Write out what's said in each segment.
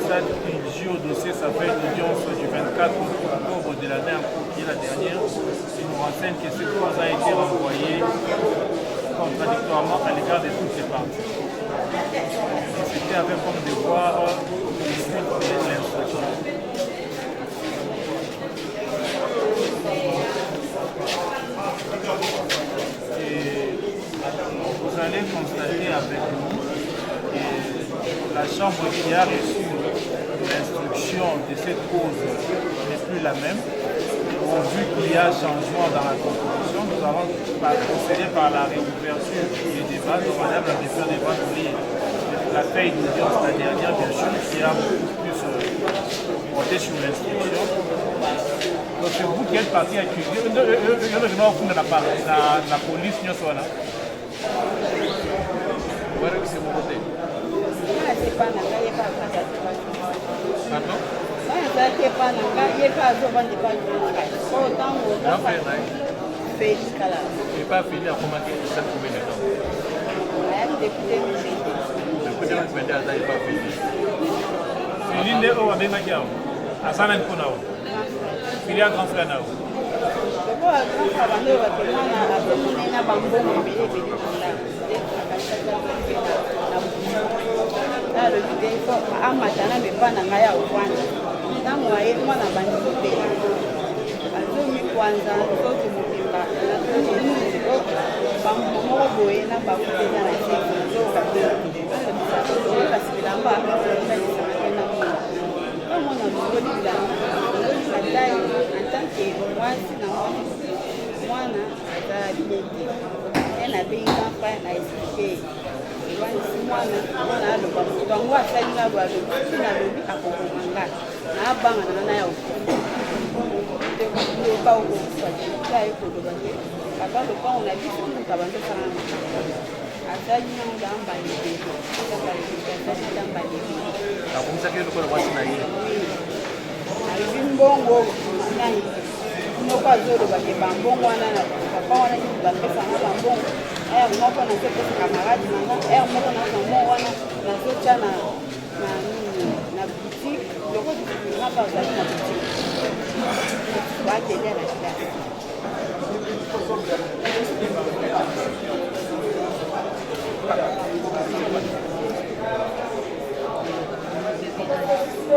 l'ambassade qui joue au dossier, ça fait une audience du 24 octobre de l'année en cours, qui est la dernière. Il nous renseigne que cette cause a été renvoyée contradictoirement à l'égard de toutes les parties. C'était avec comme devoir l'instruction. Vous allez constater avec nous que la Chambre qui a reçu l'instruction de cette cause n'est plus la même. Vu qu'il y a changement dans la composition, nous avons procédé par la réouverture des débats. Donc, madame la présidente des débats, la feuille d'audience, la dernière, bien sûr, qui a beaucoup plus porté sur l'instruction. Donc, c'est vous quelle partie accusée? La police, nous sommes là. Voilà que c'est mon côté. Pardon? Il n'est pas fini à commenter cette combien de temps? Depuis 2022, il n'est pas fini. Fini de où on est maintenant? À Sanan Kounao. Fini à grand frère Nao.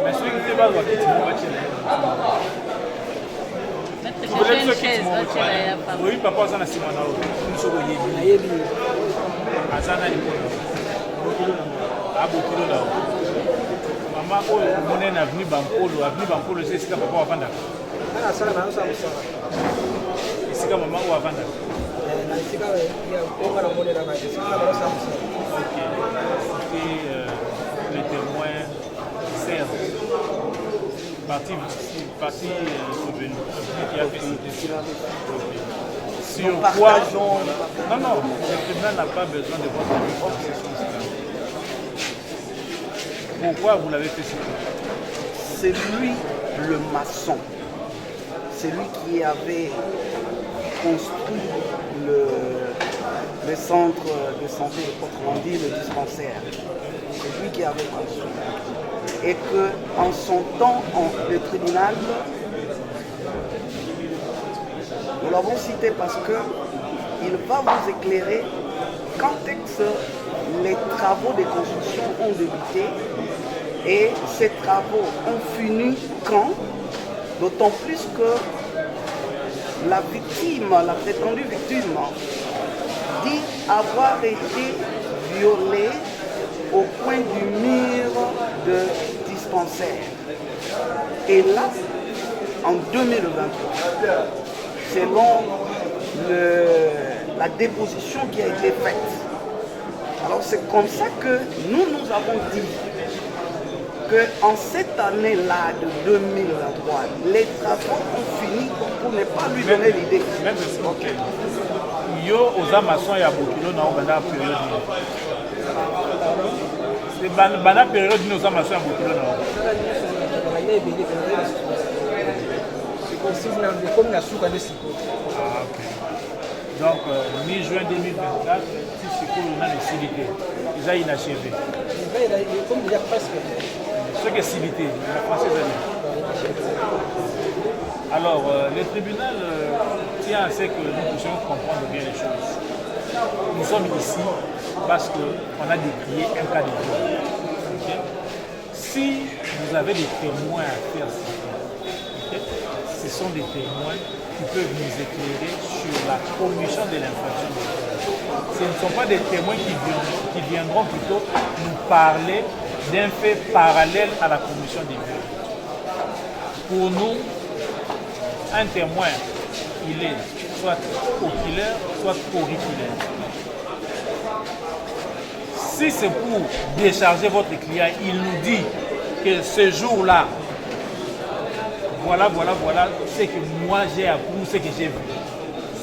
Mais celui qui était pas droit, oui, papa, ça n'a pas maman, on est avenue Bampolo, c'est ce que papa a vendu. C'est que maman a vendu. Les témoins servent. Partie souveraine qui a fait ce décès. Sur quoi? Non, le tribunal n'a pas besoin de votre avis dans ce sens-là. Pourquoi vous l'avez fait ce coup? C'est lui le maçon. C'est lui qui avait construit le centre de santé de Portrandi, le dispensaire. C'est lui qui avait construit. Et qu'en son temps, le tribunal, nous l'avons cité parce qu'il va vous éclairer quand est-ce que les travaux de construction ont débuté et ces travaux ont fini quand, d'autant plus que la victime, la prétendue victime, dit avoir été violée au coin du mur de dispensaire. Et là, en 2023, selon la déposition qui a été faite, alors c'est comme ça que nous avons dit qu'en cette année-là de 2023, les travaux ont fini pour ne pas lui donner l'idée. Ok. Yo aux amassons et à Bokilo dans la période. C'est la période nous sommes à Bokilo. Donc, mi-juin 2024, si c'est pour le CDT, ils ont inachevé. Comme déjà presque. Ce qui est civilité, la française est. Alors, le tribunal tient à ce que nous puissions comprendre bien les choses. Nous sommes ici parce qu'on a décrié un cas de viol. Okay? Si vous avez des témoins à faire ça, okay? Ce sont des témoins qui peuvent nous éclairer sur la commission de l'infraction. Ce ne sont pas des témoins qui viendront plutôt nous parler d'un fait parallèle à la commission des viols. Pour nous, un témoin, il est soit oculaire, soit auriculaire. Si c'est pour décharger votre client, il nous dit que ce jour-là, voilà ce que moi j'ai appris, ce que j'ai vu.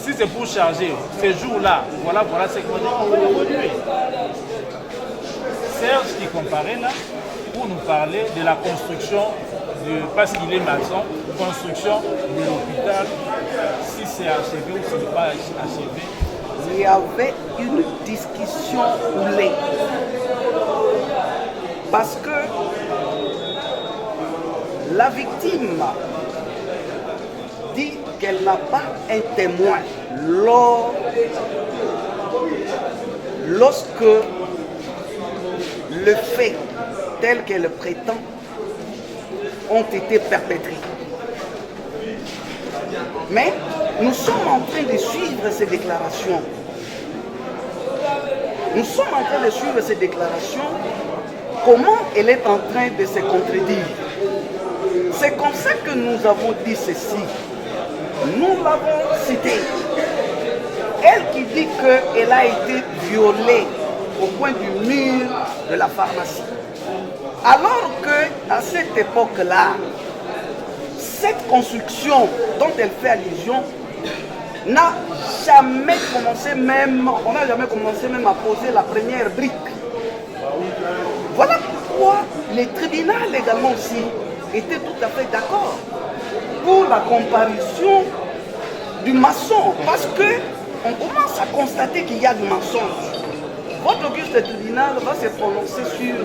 Si c'est pour charger ce jour-là, voilà ce que moi j'ai appris, on va l'évoluer. Serge qui comparait là pour nous parler de la construction, parce qu'il est maçon, construction de l'hôpital, si c'est achevé ou si ce n'est pas achevé. Il y avait une discussion roulée. Parce que la victime dit qu'elle n'a pas un témoin lorsque le fait tel qu'elle le prétend ont été perpétrés. Mais nous sommes en train de suivre ces déclarations. Nous sommes en train de suivre ces déclarations. Comment elle est en train de se contredire? C'est comme ça que nous avons dit ceci. Nous l'avons cité. Elle qui dit qu'elle a été violée au coin du mur de la pharmacie. Alors qu'à cette époque-là, cette construction dont elle fait allusion n'a jamais commencé même, on n'a jamais commencé même à poser la première brique. Voilà pourquoi le tribunal également aussi était tout à fait d'accord pour la comparution du maçon, parce qu'on commence à constater qu'il y a du mensonge. Votre auguste tribunal va se prononcer sur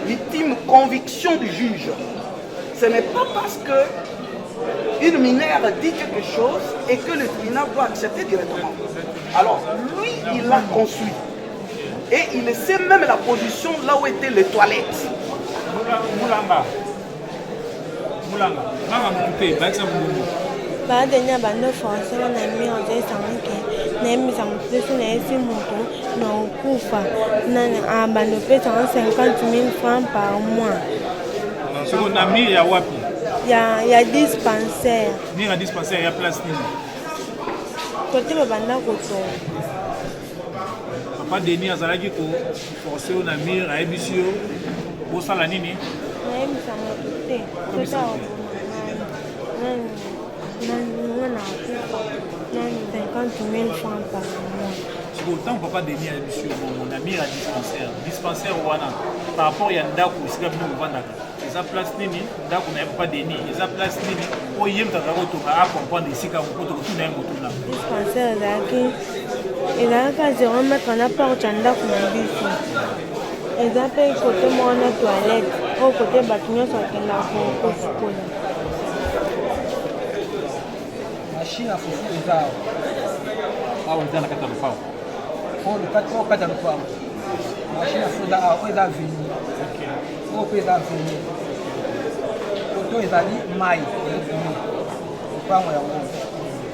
l'ultime conviction du juge. Ce n'est pas parce qu'une mineure dit quelque chose et que le tribunal doit accepter directement. Alors, lui, il l'a construit. Et il sait même la position là où étaient les toilettes. Baadhi ya bando force wanaamia wazesanke na emisa mpesu na esi moto na okufa na bando pesa 50,000 francs par mois. Siko na mi ya wapi? Ya dispensaire. Ni na dispensaire ya place nini? Kote babanda koto. Papa Denis azalaki ko forcer na mire a ebisio bosala nini? Na emisa moto te. Kota na 50,000 francs par mois. C'est autant Papa Denis a ebisio mon ami a dispensaire. Dispensaire wana par rapport ya ndako sika bino kovandaka. Eza place nini ndako na Papa Denis. Eza place nini oyem kaka kotoka a comprendre sika mokoto kotuna motuna. Dispensaire ezalaka 0 mètre na porte ya ndako na biso. Eza mpe kote moko na toilette oyo kote bato nyonso akendaka kosukola. Machine à fufu eza awa eza na kati ya lopango oyo kati ya lopango machine à fufu eza awa oyo eza veni oyo mpe eza veni koto ezali mai lopango yango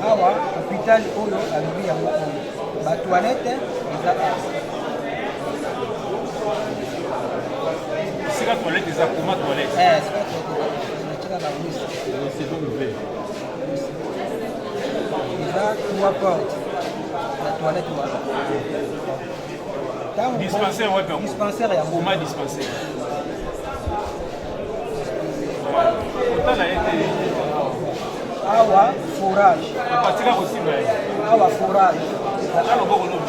awa hôpital oyo alobi yango oyo batoilette eza awa Sika toilette eza koma toilette. sika natika na wisi C'est donc le eza 3 portes ya toilette wana. Dispensaire ouais ben. Dispensaire ya koma dispensaire. Autant la été awa forage. patika aussi mais Awa forage. là le bon nom.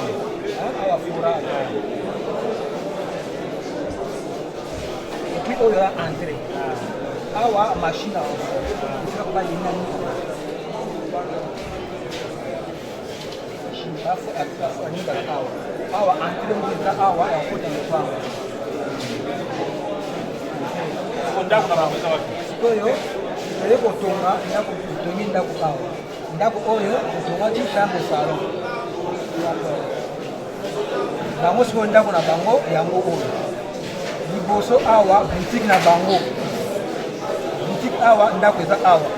Awa forage. Et puis oyo ya entrée. Awa machine à fufu. Pas de nani. Awa entrée eza awa ya kota lopango. ndako na bango eza wapi? Sikoyo toye kotonga ndako totongi ndako awa. Ndako oyo totongaki chambre salon. Bango sikoyo ndako na bango yango oyo. Liboso awa boutique na bango. Boutique awa ndako eza awa.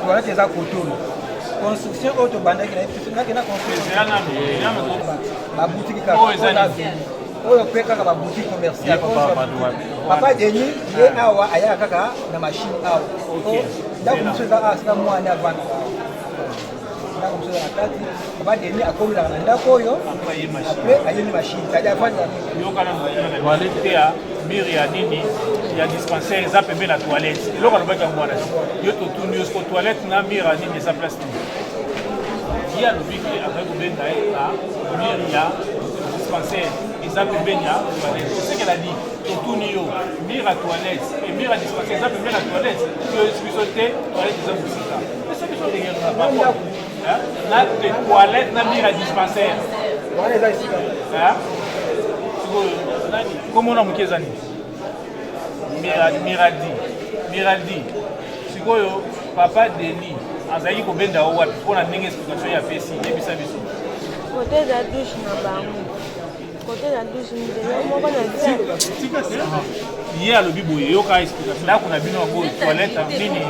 Toilette eza kotono. Construction oyo tobandaki na construction. Ba boutique kaka oyo pe kaka ba boutique commerciale. Papa Denis ye awa aya kaka na machine awa. Ndako mosusu eza awa sika mwana avanda. Ndako mosusu na kati Papa Denis akomela na ndako oyo après ayeni machine tadi avanda. Yokana na toilette te ya mire ya nini ya dispensaire eza pembeni na toilette. Eloko alobaki yango wana yo totuni yosko toilette na mire ya nini eza place te. Ye alobiki après kobenga ye a mire ya dispensaire eza pembeni ya toilette. C'est ce qu'elle a dit. Totuni yo mire ya toilette et mire ya dispensaire eza pembeni na toilette. Biso te toilette eza mosika. Mais c'est biso ndenge na toilette na mire ya dispensaire. Wana eza esika. Comment on a mouké zani? Miraldi. Sikoyo papa Denis azali ko benda o wapi pona ndenge explication ya pesi ebisa biso. Côté de la douche na bango. Côté de la douche nzela moko na tia. Hier alobi boye yo ka explication. Là qu'on a bino ngo toilette nini?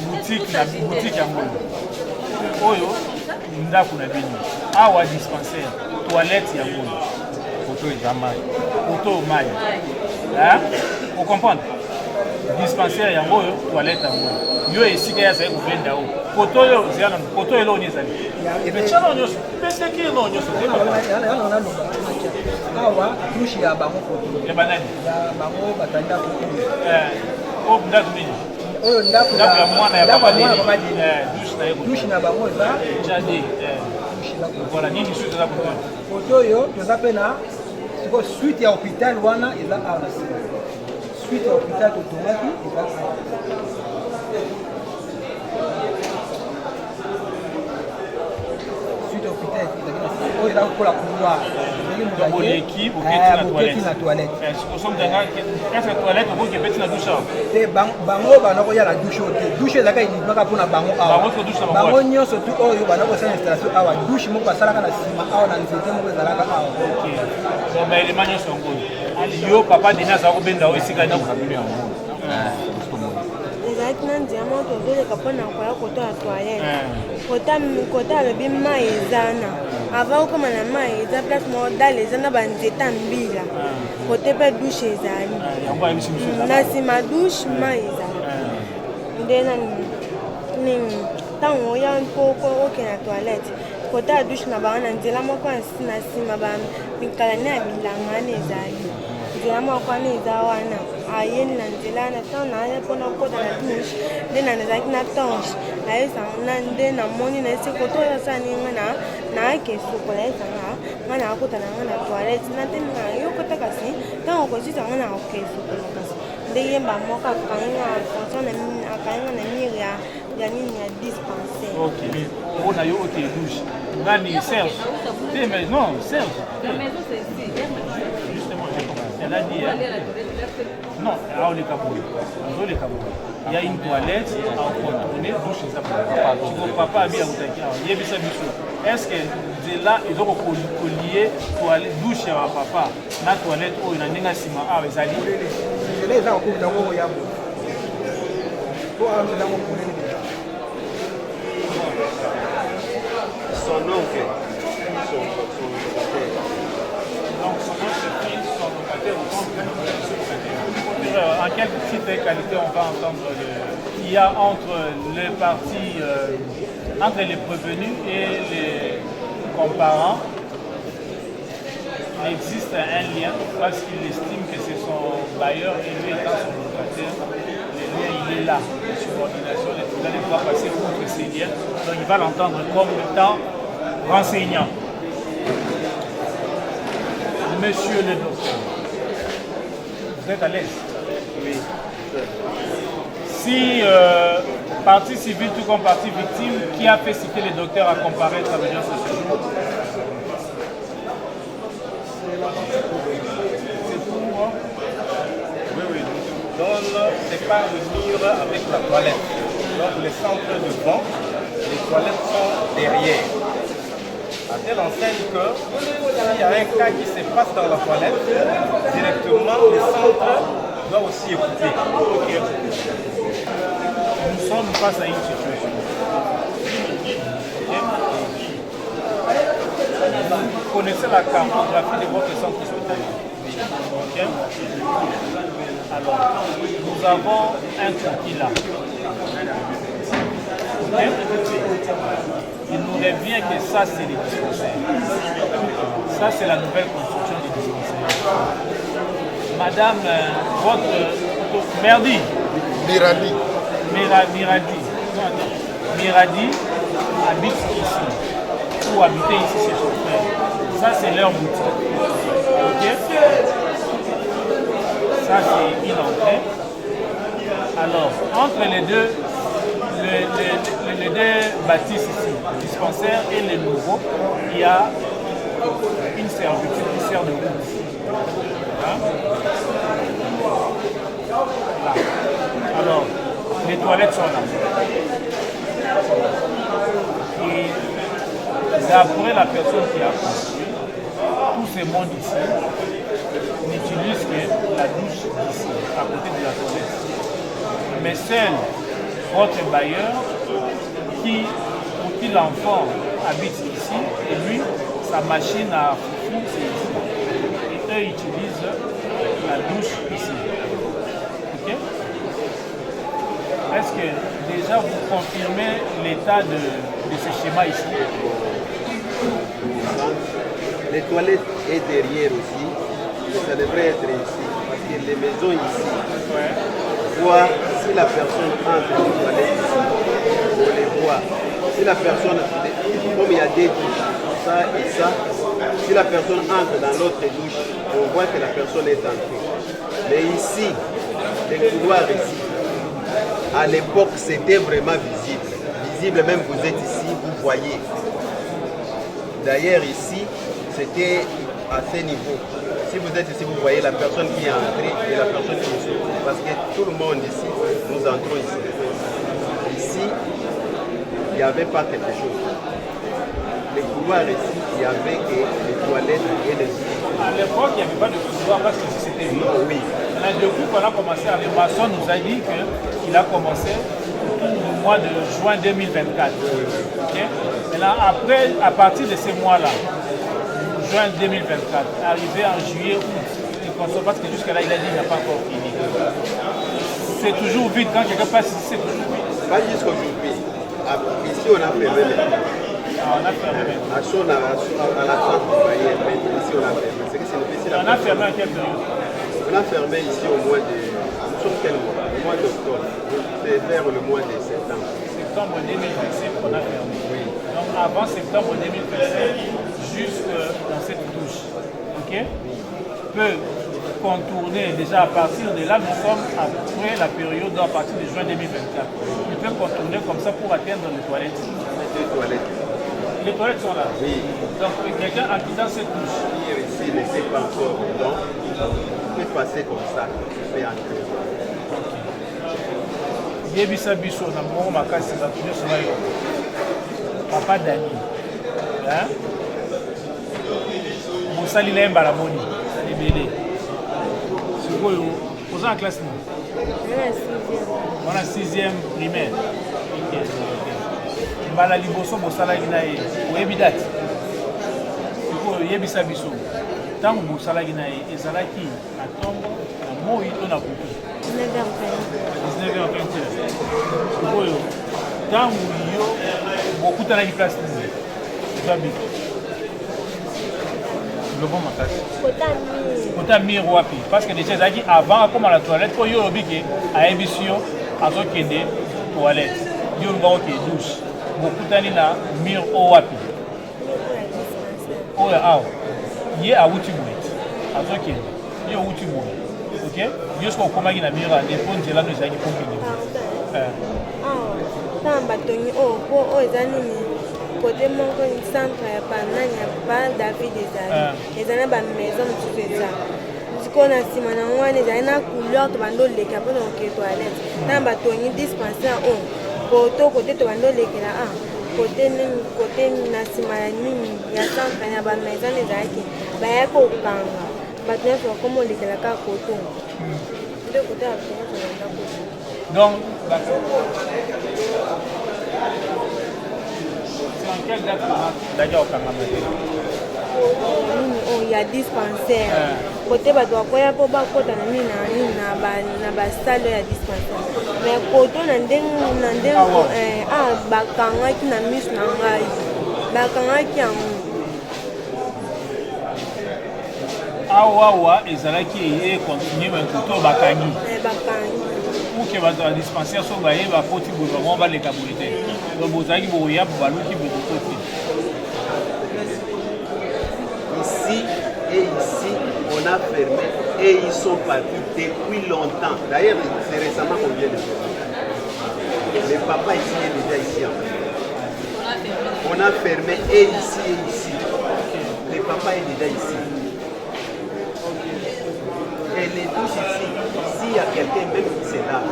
Boutique yango. Oyo ndako na bino. Awa dispensaire, toilette yango. Auto maille. Hein? Vous comprenez? Dispensaire yango toilette yango. Yo esika ya sai kuvenda o. Poto yo ziana poto elo nyezali. Mais chalo nyoso, pese ki elo nyoso. Yana awa douche ya bango poto. Ya banani? Ya bango batanda poto. O ndako nini? Oyo ndako ya mwana ya papa Denis. Douche na yego. Douche na bango eza jadi. Voilà, nini suite za poto. Poto yo toza pe na suite ya hôpital wana eza awa na sima. Suite ya hôpital totongaki eza awa. Suite ya hôpital oyo eza kokola couloir. L'équipe na toilette. Est-ce que toilette vous qui petit na douche? Te bango banoko ya la douche te. Douche ezaka inibaka pona bango awa. Bango nyonso tu oyo banoko sa installation awa. Douche moko basalaka na sima awa na nzete moko ezalaka awa. OK. So ba élément nyonso ngoni. Yo papa Denis azako benda o esika na kabilo yango. ezalaki na nzela tozoleka mpona koya koto ya toilette kota alobi mai eza na ava okoma na mai eza place moko dale eza na banzeta mbila kote mpe dushe ezali na nsima dushe mai ezali nde nini ntango oya mpo okena toilette kota ya dushe na bango na nzela moko na nsima mikala ne ya bilanga wana ezali nzela moko wana eza wana ayeni na nzela wana ntango naye mpona kokota na douche nde nazalaki na torche ayesanga nde namoni na esi koto oyo asaninga naake sukola ayesanga nga nakakota na nga na toilette na te yokota kasi ntango okosisa nga na oke sukola kasi nde yemba moko akanga na mire ya nini ya dispensaire. OK. On a eu OK douche. Nani Serge. Mais non, Serge. La maison c'est ici. Justement, elle a dit non, alors les cabouilles. Il y a une toilette à contourner, douche et ça. Papa a mis à Outaki. Est-ce que de là, ils ont collié toilette, douche à papa, la toilette, ou il y a un sima à Zali? Son oncle, son locataire. Donc son oncle, son locataire, en quelle petite qualité on va entendre il y a entre les parties, entre les prévenus et les comparants, il existe un lien parce qu'il estime que c'est son bailleur et lui étant son locataire, le lien il est là, la subordination, les tribunaux ne doivent passer outre ces liens, donc il va l'entendre comme étant renseignant. Monsieur le docteur, vous êtes à l'aise? Oui. Si partie civile tout comme partie victime, qui a fait citer les docteurs à comparaître à l'audience de ce jour? C'est pour moi. Oui, oui. donne, sépare le mur avec la toilette. Donc les centres devant, les toilettes sont derrière. À telle enseigne que s'il y a un cas qui se passe dans la toilette, directement le centre doit aussi écouter. Nous sommes face à une situation. Vous connaissez la cartographie de votre centre hospitalier. Alors, nous avons un croquis là. Il nous revient que ça, c'est les dispensaires. Ça, c'est la nouvelle construction des dispensaires. Madame, votre Merdi. Miradi. Miradi habite ici. Ou habiter ici chez son frère. Ça, c'est leur boutique. Ok? Ça, c'est une entrée. Alors, entre les deux bâtisses ici, le dispensaire et les nouveaux, il y a une servitude qui sert de route. Hein? Là. Alors, les toilettes sont là. Et d'après la personne qui a construit, tout ce monde ici n'utilise que la douche ici, à côté de la toilette. Mais seul votre bailleur pour qui l'enfant habite ici, et lui, sa machine à foufou, c'est ici. Et eux utilisent la douche ici. Ok? Est-ce que déjà vous confirmez l'état de ce schéma ici? Les toilettes est derrière aussi. Ça devrait être ici. Parce que les maisons ici, voir si la personne entre dans les toilettes ici, on les voit. Si la personne, comme il y a des douches, ça et ça, si la personne entre dans l'autre douche, on voit que la personne est entrée. Mais ici, les couloirs ici, à l'époque, c'était vraiment visible. Visible, même vous êtes ici, vous voyez. D'ailleurs, ici, c'était à ce niveau. Si vous êtes ici, vous voyez la personne qui est entrée et la personne qui est sortie. Parce que tout le monde ici, nous entrons ici. Ici, il n'y avait pas quelque chose. Les couloirs ici, il n'y avait que les toilettes et les lits. À l'époque, il n'y avait pas de couloir parce que c'était vide. Oui. Depuis qu'on a commencé à maçon nous a dit qu'il a commencé au mois de juin 2024. Okay? Maintenant, après, à partir de ces mois-là, juin 2024, arrivé en juillet, août, il consomme parce que jusqu'à là, il a dit qu'il n'a pas encore fini. C'est toujours vide. Quand quelqu'un passe ici, c'est toujours vide. Pas jusqu'aujourd'hui. Ici, on a fermé maintenant. Ah, on a fermé maintenant. À la fin du foyer, ici, on a fermé. C'est que c'est difficile à On a fermé en quelle période? On a fermé ici au mois de... Nous sommes quel mois? Au mois d'octobre. C'est vers le mois de septembre. Septembre 2025 qu'on a fermé. Oui. Donc avant septembre 2025, jusque dans cette douche, ok, peut contourner déjà à partir de là, nous sommes après la période à partir de juin 2024. Il peut contourner comme ça pour atteindre les toilettes. Les toilettes. Les toilettes sont là. Oui. Donc quelqu'un en quittant cette douche. Ici, ne sait pas encore. Donc, il peut passer comme ça. Il peut entrer. Yebisa biso na mongo makasi za tunyo sona yo. Papa Dani. Hein? Mosali na mbala moni. Libélé. Sikoyo, oza en classe non? On a 6e primaire. Mbala liboso bosala gina ye. Oyebi date. Sikoyo yebisa biso. Tango bosala gina ye ezalaki na tongo na moi to na butu. 19h20. Oyo, tango yo bokutanaki place nini zabi lobo makasi kota mire wapi parce que déjà ezalaki avant akoma na toilette po yo olobi ke ayebisi yo azokende toilette yo olobaka ke douche bokutani na mire o wapi oyo awa ye awuti boye azokende yo owuti boye ok yo soki okomaki na mire depo nzela no ezalaki pompini ntango batongi oyo po oyo eza nini kote moko centre ya panani ya ba david ezali eza na bamaison mosusu eza sikoyo na nsima na wana ezali na couleur tobanda oleka mpona okee toilette na batongi dispensaire o poto kote tobanda olekela kote na nsima ya nini ya centre ya bamaison ezalaki baya kokanga bato nyonso bakoma olekela kaka koto nde kote ya bato nyonso banda koto donc c'est en quelle date daja okangama te nini oyo ya dispensaire kote bato bakoya mpo bakota na nini na nini na basale ya dispensaire mais koto na ndenge bakangaki na miso na ngai bakangaki yango awawa ezalaki eye continue me koto bakangi bakangi uke bato ya dispensaire so bayeba poti boye bango baleka boye te donc bozalaki boya baluki boye kokoti. Ici et ici, on a fermé et ils sont partis depuis longtemps. D'ailleurs, c'est récemment qu'on vient de faire. Le papa ici est déjà ici en fait. On a fermé et ici et ici. Le papa est déjà ici. Et les douches ici, s'il y a quelqu'un même qui se lave,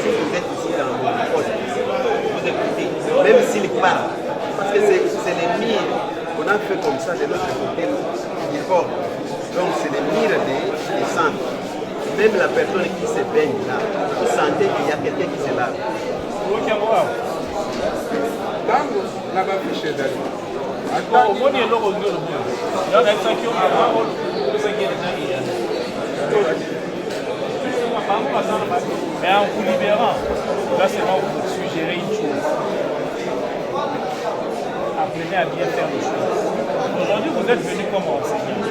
si vous êtes ici dans mon poste, vous écoutez, même s'il parle, parce que c'est les murs. On a fait comme ça de l'autre côté du corps. Donc c'est les murs des centres. Même la personne qui se baigne là, vous sentez qu'il y a quelqu'un qui se lave. Mais en vous libérant, là c'est moi vous suggérer une chose. Apprenez à bien faire les choses. Aujourd'hui, vous êtes venu comme enseignant,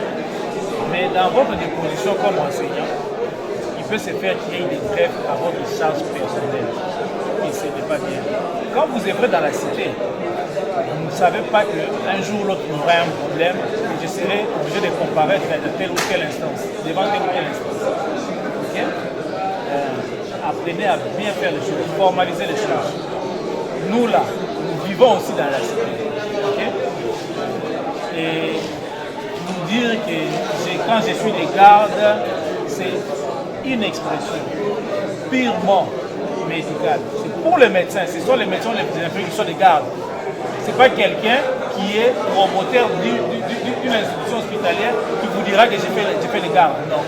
mais dans votre déposition comme enseignant, il peut se faire qu'il y ait des grèves à votre charge personnelle. Et ce n'est pas bien. Quand vous êtes dans la cité, vous ne savez pas qu'un jour ou l'autre, il y aura un problème et je serai obligé de comparaître à telle ou telle instance, devant telle ou telle instance. Okay? Apprenez à bien faire les choses, formaliser les choses. Nous là, nous vivons aussi dans la cité. Okay? Et nous dire que quand je suis des gardes, c'est une expression purement médicale. C'est pour les médecins, ce sont les médecins les infirmiers qui sont des gardes. Ce n'est pas quelqu'un qui est promoteur d'une institution hospitalière qui vous dira que j'ai fait les gardes. Non.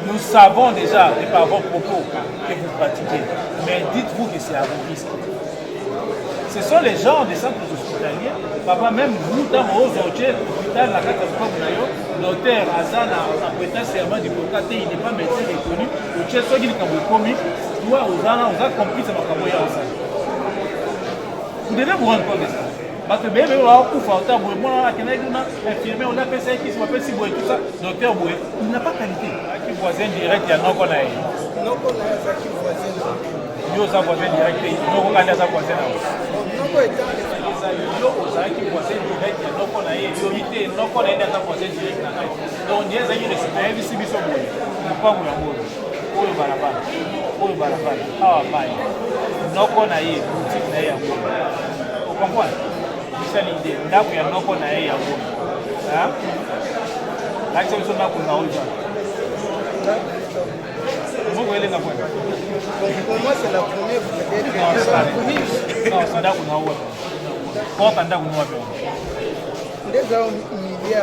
Nous savons déjà, de par vos propos, que vous pratiquez. Mais dites-vous que c'est à vos risques. Ce sont les gens des centres hospitaliers. Papa, même vous, dans vos hôtels, l'hôpital, la carte de notaire, Azana, en prêtant serment du Bokate, il n'est pas médecin reconnu. Le chef, soit qu'il est commis, toi, Ozana, on a compris, c'est ma camoya Ozana. Vous devez vous rendre compte de ça. Parce que même on a infirmier, on a fait ça qui s'appelle Siboué, tout ça, docteur Boué, il n'a pas qualité. Qui voisin direct, il y a non qu'on a. Non qu'on a ça qui voisin. Nous sommes voisins direct, non qu'on a ça voisin. Non qu'on est qui voisin direct, il y a non qu'on a eu, non qu'on a eu ça voisin direct. Donc on dit que c'est un ici, il ne pas vous l'amour. Pour le balabal, ah, bye. Non qu'on a eu, boutique n'a eu. Vous comprenez? C'est l'idée. Là, il y a non qu'on a eu. Là, c'est ce qu'on a eu. Vous voyez les enfants? Pour moi, c'est la première fois. Non, c'est là qu'on a eu. Porte en d'avoir eu. Les hommes, il y a.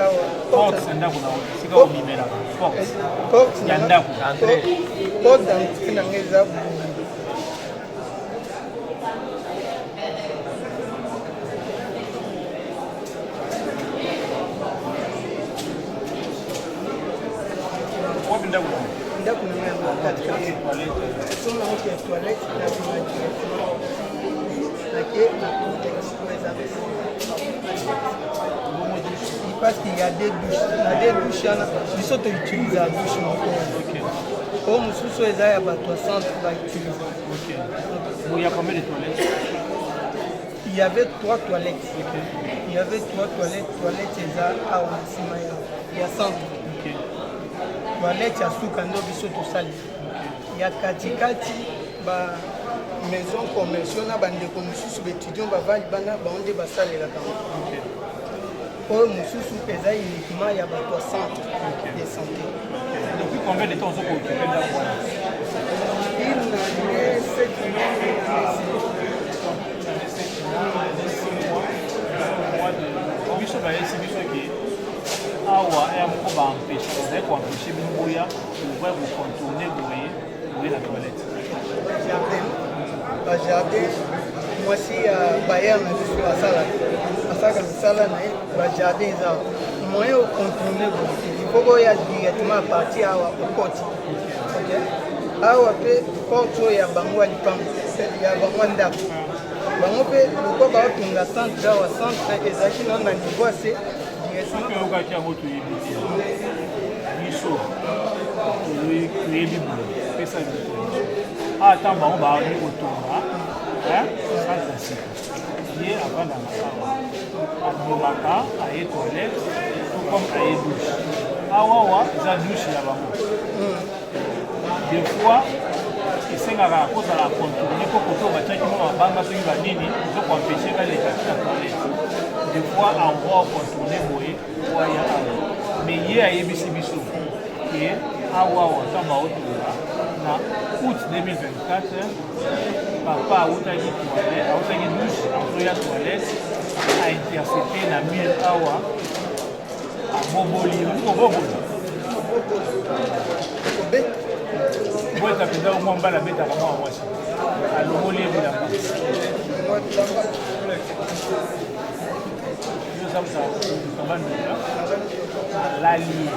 Porte, c'est là qu'on a eu. C'est comme il y a. Porte. Il y a un d'avoir. Porte dans les arbres. ndako na ngai na katikati soma oke ya toilette na bima directement nake na contexte oyo eza parce qu'il y a des douches na des douches wana biso toutiliza douche moko oyo mosusu eza ya bato ya centre bautiliza. Il y a combien de toilettes? Il y avait 3 toilettes. Il y avait 3 toilettes. Toilettes eza awa na nsima ya centre. Toilette ya suka ndo biso tosali. Ya katikati ba maison commerciale na bandeko mosusu baétudiant bavali bana baonde basalelaka. oyo mosusu eza uniquement ya bato ya centre de santé. Depuis combien de temps on s'est occupé de la voie? biso bayesi biso ke awa ya moko baempêche bazali koempêche bimboya pouvoir kocontourne boye na toilette bajardin mwasi ya bayer na biso asalaka misala na ye bajardin eza moyen ocontourne boye ifoko oya directement apartir awa okoti awa mpe porte oyo ya bango ya lipango ya bango ndako bango mpe loko baotunga centre awa centre ezalaki nao na niveau ase soki oyokaki yango toyebi te biso toyebi boye pesa biso ata bango baali kotonga centre asika ye avandaka awa abomaka aye toilette to comme aye douche awawa eza douche ya bango des fois esengaka kozala contourne po koto batiaki mo mabanga soki banini ezokoempêche kalekaki na toilette des fois envoi contourne boye waya awa mais ye ayebisi biso ke awawa ntango aotonga na août 2024 papa autaki toilette autaki douche entre ya toilette aintercepte na mire awa aboboli oboboli boyeta mpenza omwa mbala abetaka mwa mwasi alongoli ebilamba yozamusa kabandola alali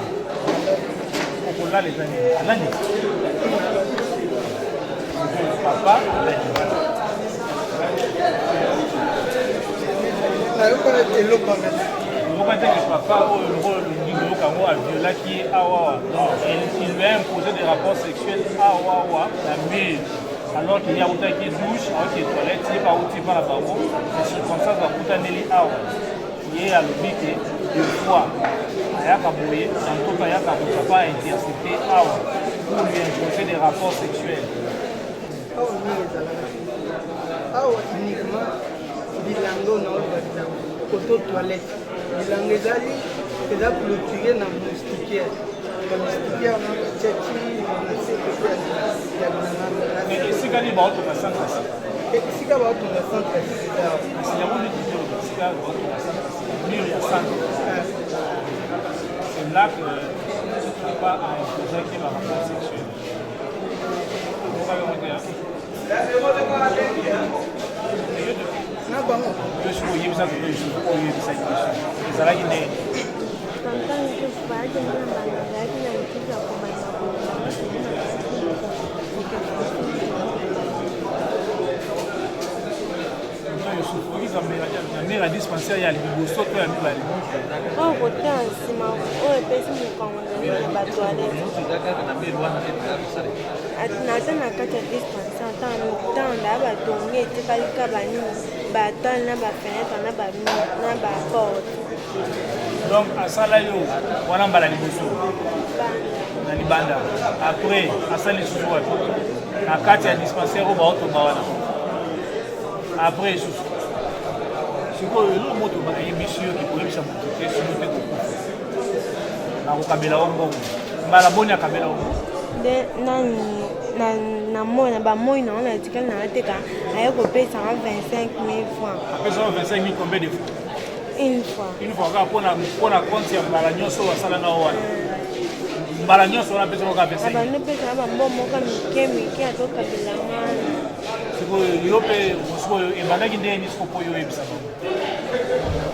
okolala eza nini alani papa alani okoka teke papa oyo lokoka yango aviolaki awawa il lui a imposé des rapports sexuels awawa na mire alors qu'il y a autaki douche aoki toilette ye bauti mpa na bango les circonstances bakutaneli awa ye alobi ke deux fois ayaka boye tanto mpe ayaka kopapa intercepté awa pour lui imposer des rapports sexuels awa mingi ezalaka awa uniquement bilango na oyo babilango koto toilette bilango ezali eza clôturé na moustiquaire bamoustiquaire na batiaki na sekete ya bilanga esikali baotonga centre esika baotonga centre esika baotonga centre mur ya centre c'est là que papa a imposé que la rapport sexuel na bango yosi oyebisa toto yosi oyebisaki biso ezalaki ndenge yamira dispensaire ya liboso to ya mibale oyo kote ya nsima oyo epesi mokongo na batoilette naza na kati ya dispensaire ntango ndaa batongi etikalika banini batoile na bafenetre na baporte donc asala yo wana mbala liboso na libanda après asali lisusu wapi na kati ya dispensaire oyo baotonga wana après lisusu sikoyo elo moto bayebisi yo koyebisa moto te sino te kokufa na kokabela o mbongo mbala boni akabela o nde na moi na bamoi na wana etikali na ateka aye kopesa 25 000 francs apesa 25 000 combien de fois une fois kaka mpona compte ya mbala nyonso oyo asala nao wana mbala nyonso wana apesa koka 25 abandi pesa na bambo moka mike atokabela ngana sikoyo yo mpe sikoyo ebandaki ndenge siko mpo yo oyebisa bango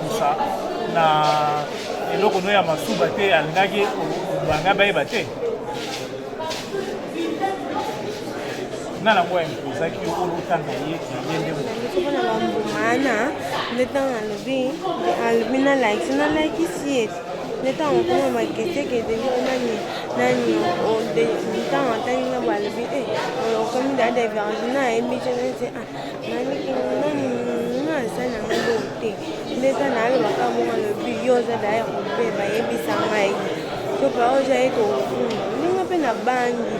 kusa na eloko no ya masuba te alingaki banga bayeba te nga nango impozaki yo olotanga ye yende mpona bambumana nde ntango alobi nalakisi ete nde ntango okoma bakeseketeli nani ntango atalinga bo alobi okomi dada verge nayebi te nete naliki nani nasa nanga bo te nde ntango alobaka bongo alobi yo oza daya kobeba yebisa ngai sopa oza ye kokufunda ndenge mpe na bangi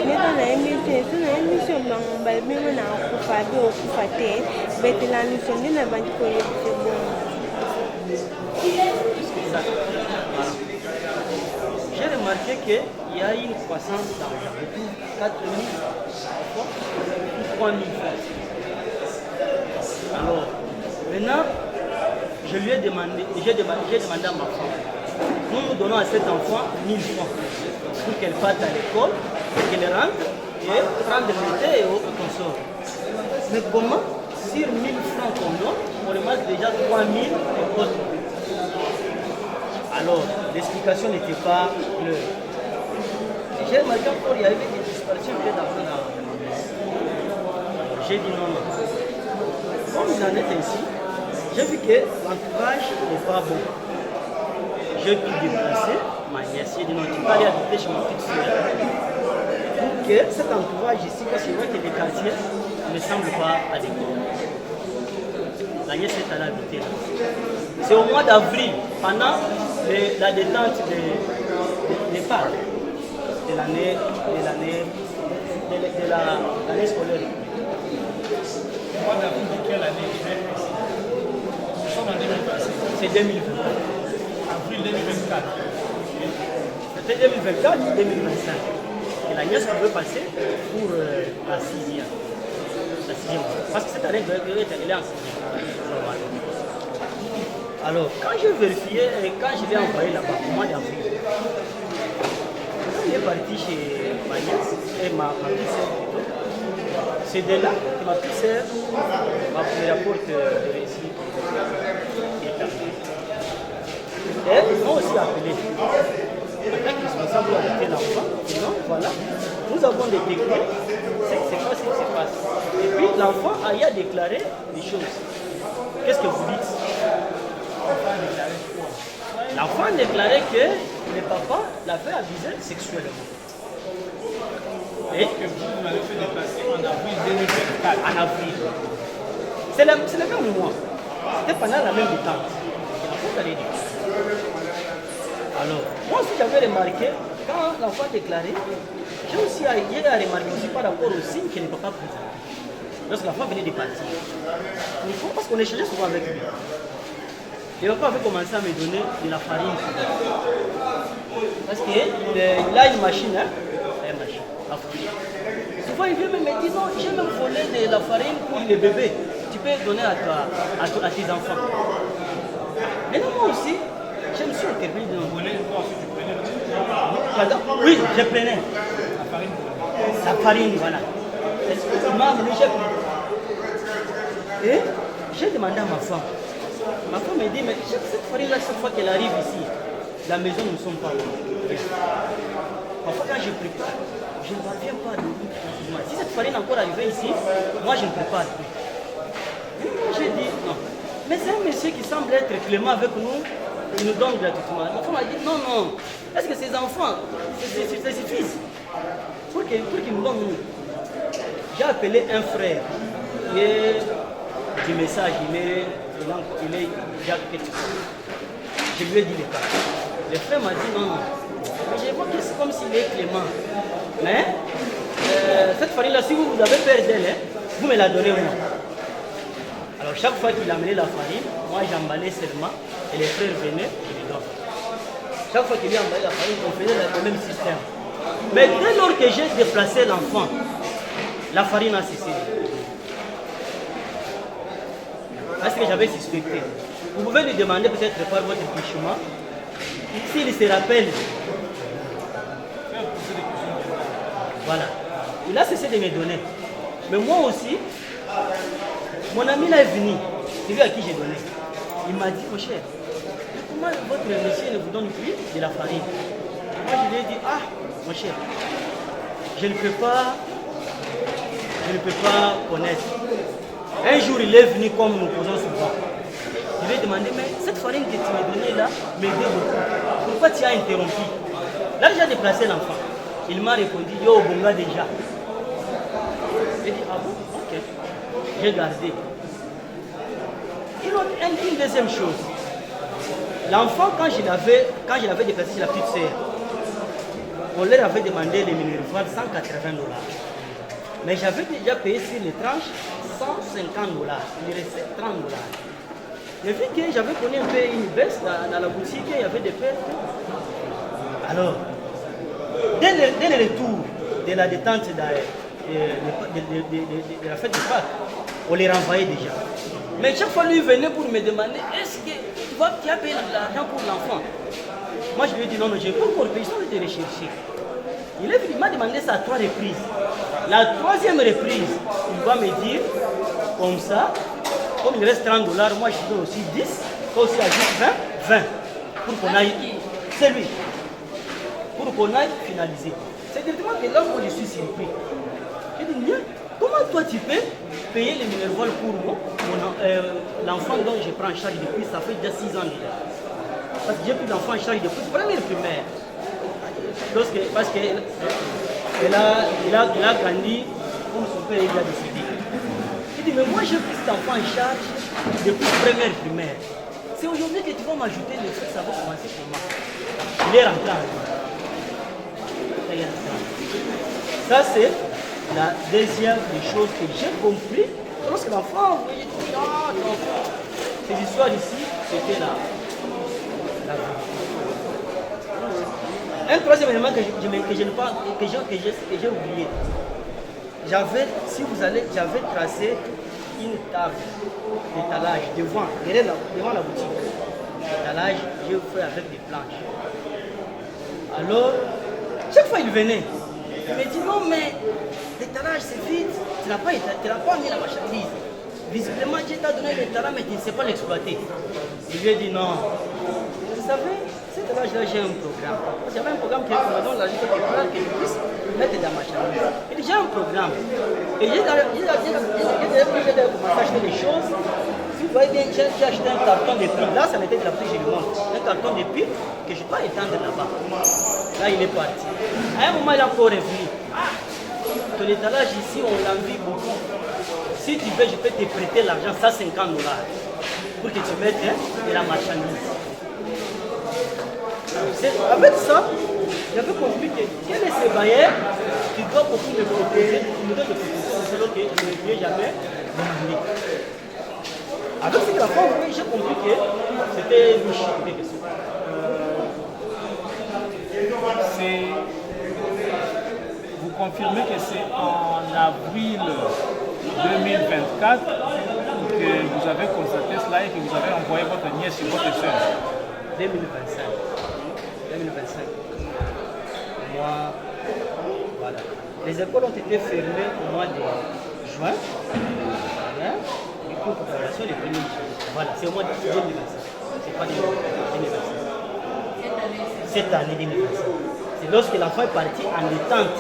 neta nayebi te so nayebi so bango balobinga na okufa be okufa te betela miso nde na bangi koyebise bongo Ça. Voilà. J'ai remarqué qu'il y a une croissance d'argent, depuis 4 000 francs, 3 000 francs. Alors, maintenant, je lui ai demandé, j'ai demandé à ma femme, nous donnons à cet enfant 1 000 francs pour qu'elle parte à l'école, qu'elle rentre et prendre l'été et autres consorts. Mais comment, sur 1 000 francs qu'on donne, on remarque déjà 3 000 et autres. Alors, l'explication n'était pas claire. J'ai remarqué encore qu'il y avait des disparitions d'argent. J'ai dit non. Comme il en est ainsi, j'ai vu que l'entourage n'est pas bon. J'ai pu déplacer ma nièce. J'ai dit non, tu peux aller habiter chez ma petite soeur. Pour que cet entourage ici, parce que c'est vrai que les quartiers ne me semblent pas adéquats. La nièce est allée habiter là. C'est au mois d'avril, pendant la détente des Pâques de l'année scolaire. Le mois d'avril de quelle année? Nous sommes en 2020. C'est 2020. Avril 2024. C'était 2024, 2025. Et la nièce pouvait passer pour la 6e. La 6e. Parce que cette année, elle est en 6e. Alors, quand j'ai vérifié et quand je l'ai envoyé là-bas, au mois d'avril, quand il est parti chez ma nièce et ma petite sœur, c'est de là que ma petite sœur m'a rapporte le récit qui est arrivé. Et ils m'ont aussi appelé. En tant que responsable de l'enfant, non, voilà, nous avons détecté ce qui se passe, ce qui se passe. Et puis l'enfant a déclaré des choses. Qu'est-ce que vous dites? L'enfant a déclaré que le papa l'avait abusé sexuellement. Et que vous m'avez fait déplacer en avril 2024. En avril. C'est le même mois. C'était pendant la même détente. Alors, moi aussi j'avais remarqué, quand l'enfant a déclaré, j'ai aussi remarqué aussi par rapport au signe qu'il ne peut pas présenter. Lorsque l'enfant venait de partir. Pourquoi? Parce qu'on échangeait souvent avec lui. Le papa avait commencé à me donner de la farine. Parce qu'il a une machine, hein? Une machine à fouiller. Souvent il vient me dire non, j'ai même volé de la farine pour les bébés. Tu peux donner à tes enfants. Mais non, moi aussi, je me suis interpellé de voler. Pardon? Oui, je prenais. La farine. La farine, voilà. Il m'a amené, j'ai pris. Et j'ai demandé à ma femme. Ma femme me dit, mais cette farine-là, chaque fois qu'elle arrive ici, la maison ne sont pas là. Parfois, quand je prépare, je ne parviens pas de l'eau. Si cette farine est encore arrivée ici, moi, je ne prépare plus. Et moi, j'ai dit, non. Mais c'est un monsieur qui semble être clément avec nous, qui nous donne gratuitement. Ma femme a dit, non, non. Est-ce que ces enfants, c'est ses fils, pour qu'ils nous donnent nous? J'ai appelé un frère qui est du message, il est Jacques Petit. Je lui ai dit les cas. Le frère m'a dit non, non. Mais je vois que c'est comme s'il est clément. Mais cette farine-là, si vous avez peur d'elle, vous me la donnez moi. Alors chaque fois qu'il amenait la farine, moi j'emballais seulement et les frères venaient et les donnent. Chaque fois qu'il emballait la farine, on faisait le même système. Mais dès lors que j'ai déplacé l'enfant, la farine a cessé. Parce que j'avais suspecté. Vous pouvez lui demander peut-être par votre fichement, s'il se rappelle. Voilà. Il a cessé de me donner. Mais moi aussi, mon ami là est venu. C'est lui à qui j'ai donné. Il m'a dit, mon cher, comment votre monsieur ne vous donne plus de la farine? Moi je lui ai dit, ah, mon cher, je ne peux pas connaître. Un jour, il est venu comme nous posons souvent. Je lui ai demandé, mais cette farine que tu m'as donnée là m'aidait beaucoup. Pourquoi tu as interrompu? Là, j'ai déplacé l'enfant. Il m'a répondu, yo, bonga déjà. J'ai dit, ah bon? Ok. J'ai gardé. Une deuxième chose. L'enfant, quand je l'avais déplacé chez la petite sœur, on leur avait demandé les minervoirs $180. Mais j'avais déjà payé sur les tranches $150. Il restait $30. J'ai vu que j'avais connu un peu une baisse dans la boutique, il y avait des pertes. Alors, dès le retour de la détente de la fête de Pâques, on les renvoyait déjà. Mais chaque fois, lui venait pour me demander, est-ce que tu as payé l'argent pour l'enfant? Moi, je lui ai dit, non, je n'ai pas encore payé, je vais te rechercher. Il m'a demandé ça à 3 reprises. La 3e reprise, il va me dire, comme ça, comme il reste $30, moi je donne aussi 10, toi aussi ajoute 20, pour qu'on aille, c'est lui, pour qu'on aille finaliser. C'est directement que là où je suis surpris. Je dis, mieux, comment toi tu peux payer les minervols pour l'enfant dont je prends en charge depuis, ça fait déjà 6 ans déjà. Parce que j'ai pris l'enfant en charge depuis première primaire. Parce qu'il a grandi comme son père il a décidé. Il dit, mais moi j'ai pris cet enfant en charge depuis première primaire. C'est aujourd'hui que tu vas m'ajouter le truc, ça va commencer comment? Il est rentré en vie. Ça c'est la deuxième des choses que j'ai compris. Lorsque l'enfant, vous voyez, ces histoires ici, c'était la vie. Un troisième élément que j'ai oublié. J'avais tracé une table d'étalage devant la boutique. L'étalage, j'ai fait avec des planches. Alors, chaque fois il venait, il me dit non mais l'étalage c'est vide, tu n'as pas mis la marchandise. Visiblement Dieu t'a donné l'étalage mais tu ne sais pas l'exploiter. Je lui ai dit non. Vous savez, cet étalage-là, j'ai un programme. J'avais un programme qui me donne l'argent que je puisse mettre de la marchandise. Il dit, j'ai un programme. Et j'ai commencé à acheter des choses. Si vous voyez bien, j'ai acheté un carton de piles. Là, ça m'était de la pluie, je lui montre. Un carton de piles que je dois étendre là-bas. Là, il est parti. À un moment, il est encore revenu. Que l'étalage ici, on l'envie beaucoup. Si tu veux, je peux te prêter l'argent, ça $50 pour que tu mettes de la marchandise. Avec ça, j'avais compris que quel est ce bailleur qui doit beaucoup me proposer, me donne des propositions selon que je ne vais jamais demander. Avec ce qu'il a fait, j'ai compris que c'était du chic quelque chose. Vous confirmez que c'est en avril 2024 que vous avez constaté cela et que vous avez envoyé votre nièce et votre soeur? 2025. Moi, voilà. Les écoles ont été fermées au mois de juin. Voilà. Les cours de préparation, les premiers jours. Voilà, c'est au mois de 2025. C'est pas 2025. Cette année 2025. C'est lorsque l'enfant est parti en détente.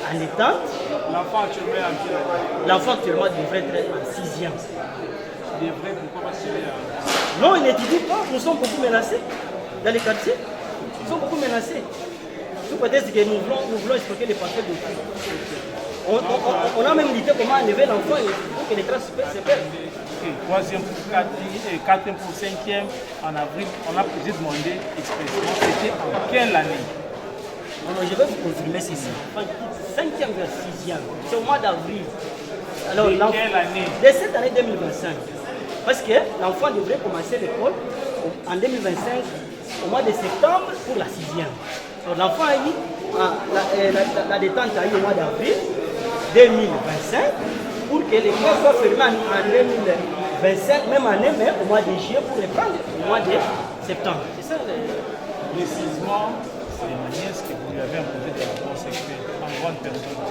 En détente. L'enfant actuellement devrait être en 6e. Devrait, pourquoi pas tirer Non, il n'étudie pas. Nous sommes beaucoup menacés dans les quartiers. Ils sont beaucoup menacés. Tout peut-être que nous voulons exploiter les parcelles de fruits. On a même dit comment enlever l'enfant pour que les traces se perdent. Troisième pour 4e pour 5e, en avril, on a demandé expressément, c'était en quelle année? Non, je vais vous confirmer ceci. 5e vers 6e, c'est au mois d'avril. Alors, quelle année? De cette année 2025. Parce que l'enfant devrait commencer l'école en 2025, au mois de septembre pour la 6e. Alors, l'enfant a eu, la détente a eu au mois d'avril 2025 pour que l'école soit fermée en 2025, même année, mais au mois de juillet pour reprendre au mois de septembre. C'est ça précisément, c'est ma nièce que vous lui avez imposé des rapports sexuels en grande personne.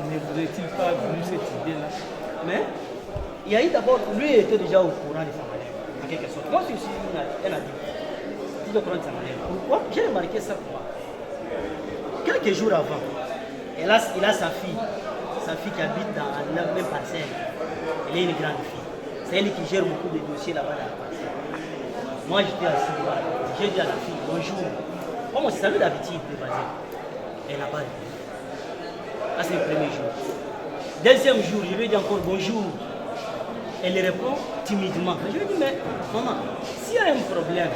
Ne vous est-il pas venu cette idée-là? Mais il y a eu d'abord, lui était déjà au courant de sa manière, en quelque sorte. Moi, je suis un adulte. Il est au courant de sa manière. Pourquoi? J'ai remarqué ça pour moi. Quelques jours avant, il a sa fille qui habite dans la même parcelle. Elle est une grande fille. C'est elle qui gère beaucoup de dossiers là-bas dans la parcelle. Moi, j'étais assis devant. J'ai dit à la fille, bonjour. Comme on se salue d'habitude, elle n'a pas répondu. Ça, c'est le premier jour. Deuxième jour, je lui ai dit encore bonjour. Elle répond timidement. Je lui ai dit, mais maman, s'il y a un problème,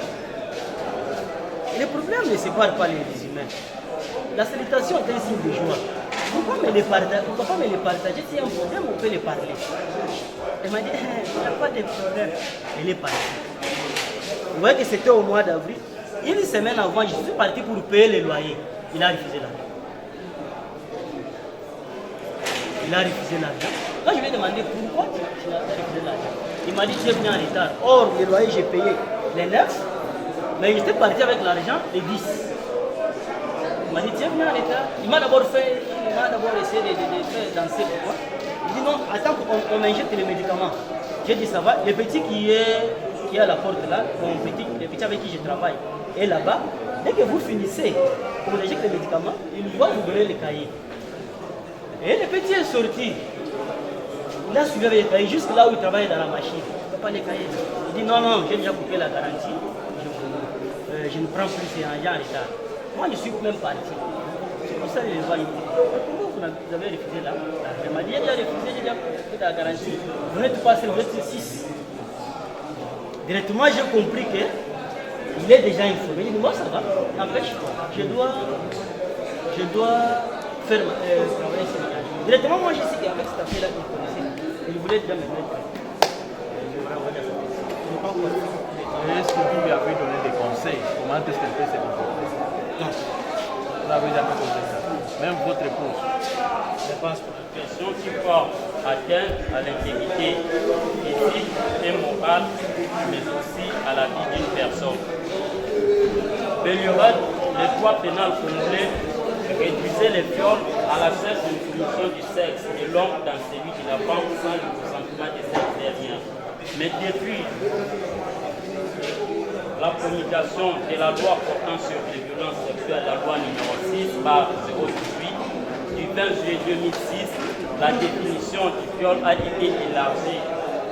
le problème ne sépare pas les humains. La salutation est un signe de joie. pourquoi pas me les partager? S'il y a un problème, on peut les parler. Elle m'a dit, il n'y a pas de problème. Elle est partie. Vous voyez que c'était au mois d'avril. Une semaine avant, je suis parti pour payer les loyers. Il a refusé l'argent. Il a refusé l'argent. Quand je lui ai demandé pourquoi tu as refusé l'argent, il m'a dit tu es venu en retard. Or, les loyers, j'ai payé les 9, mais j'étais parti avec l'argent les 10. Il m'a dit tu es venu en retard. Il m'a d'abord essayé de faire danser. Pourquoi? Il dit non, attends qu'on injecte les médicaments. J'ai dit ça va. Le petit qui est à la porte là, le petit avec qui je travaille, est là-bas. Dès que vous finissez, qu'on injecte les médicaments, il va vous donner les cahiers. Et le petit est sorti. Il a suivi avec les cahiers jusque là où il travaille dans la machine. Il ne peut pas les cahiers. Il dit non, j'ai déjà coupé la garantie. Je ne prends plus ces argent en retard. Moi, je suis même parti. C'est pour ça que les gens disent pourquoi vous avez refusé là? Il m'a dit j'ai déjà refusé, j'ai déjà coupé la garantie. Vous n'êtes pas seul, vous êtes 6. Directement, j'ai compris qu'il est déjà informé. Il dit moi, ça va, n'empêche-toi. Je dois faire travailler sur la. Directement, moi, je sais qu'avec cette affaire-là, il connaissait. Il voulait déjà me mettre. Est-ce que vous lui avez donné des conseils? Comment est-ce qu'elle fait cette hypothèse? Non. Vous n'avez jamais posé ça. Même votre épouse. Je pense que la question qui porte atteinte à l'intégrité physique et morale, mais aussi à la vie d'une personne. Le droit pénal congolais réduisait les viols à la seule définition du sexe de l'homme dans celui de la femme sans le consentement de cette dernière. Mais depuis la promulgation de la loi portant sur les violences sexuelles, la loi numéro 6/018 du 20 juillet 2006, la définition du viol a été élargie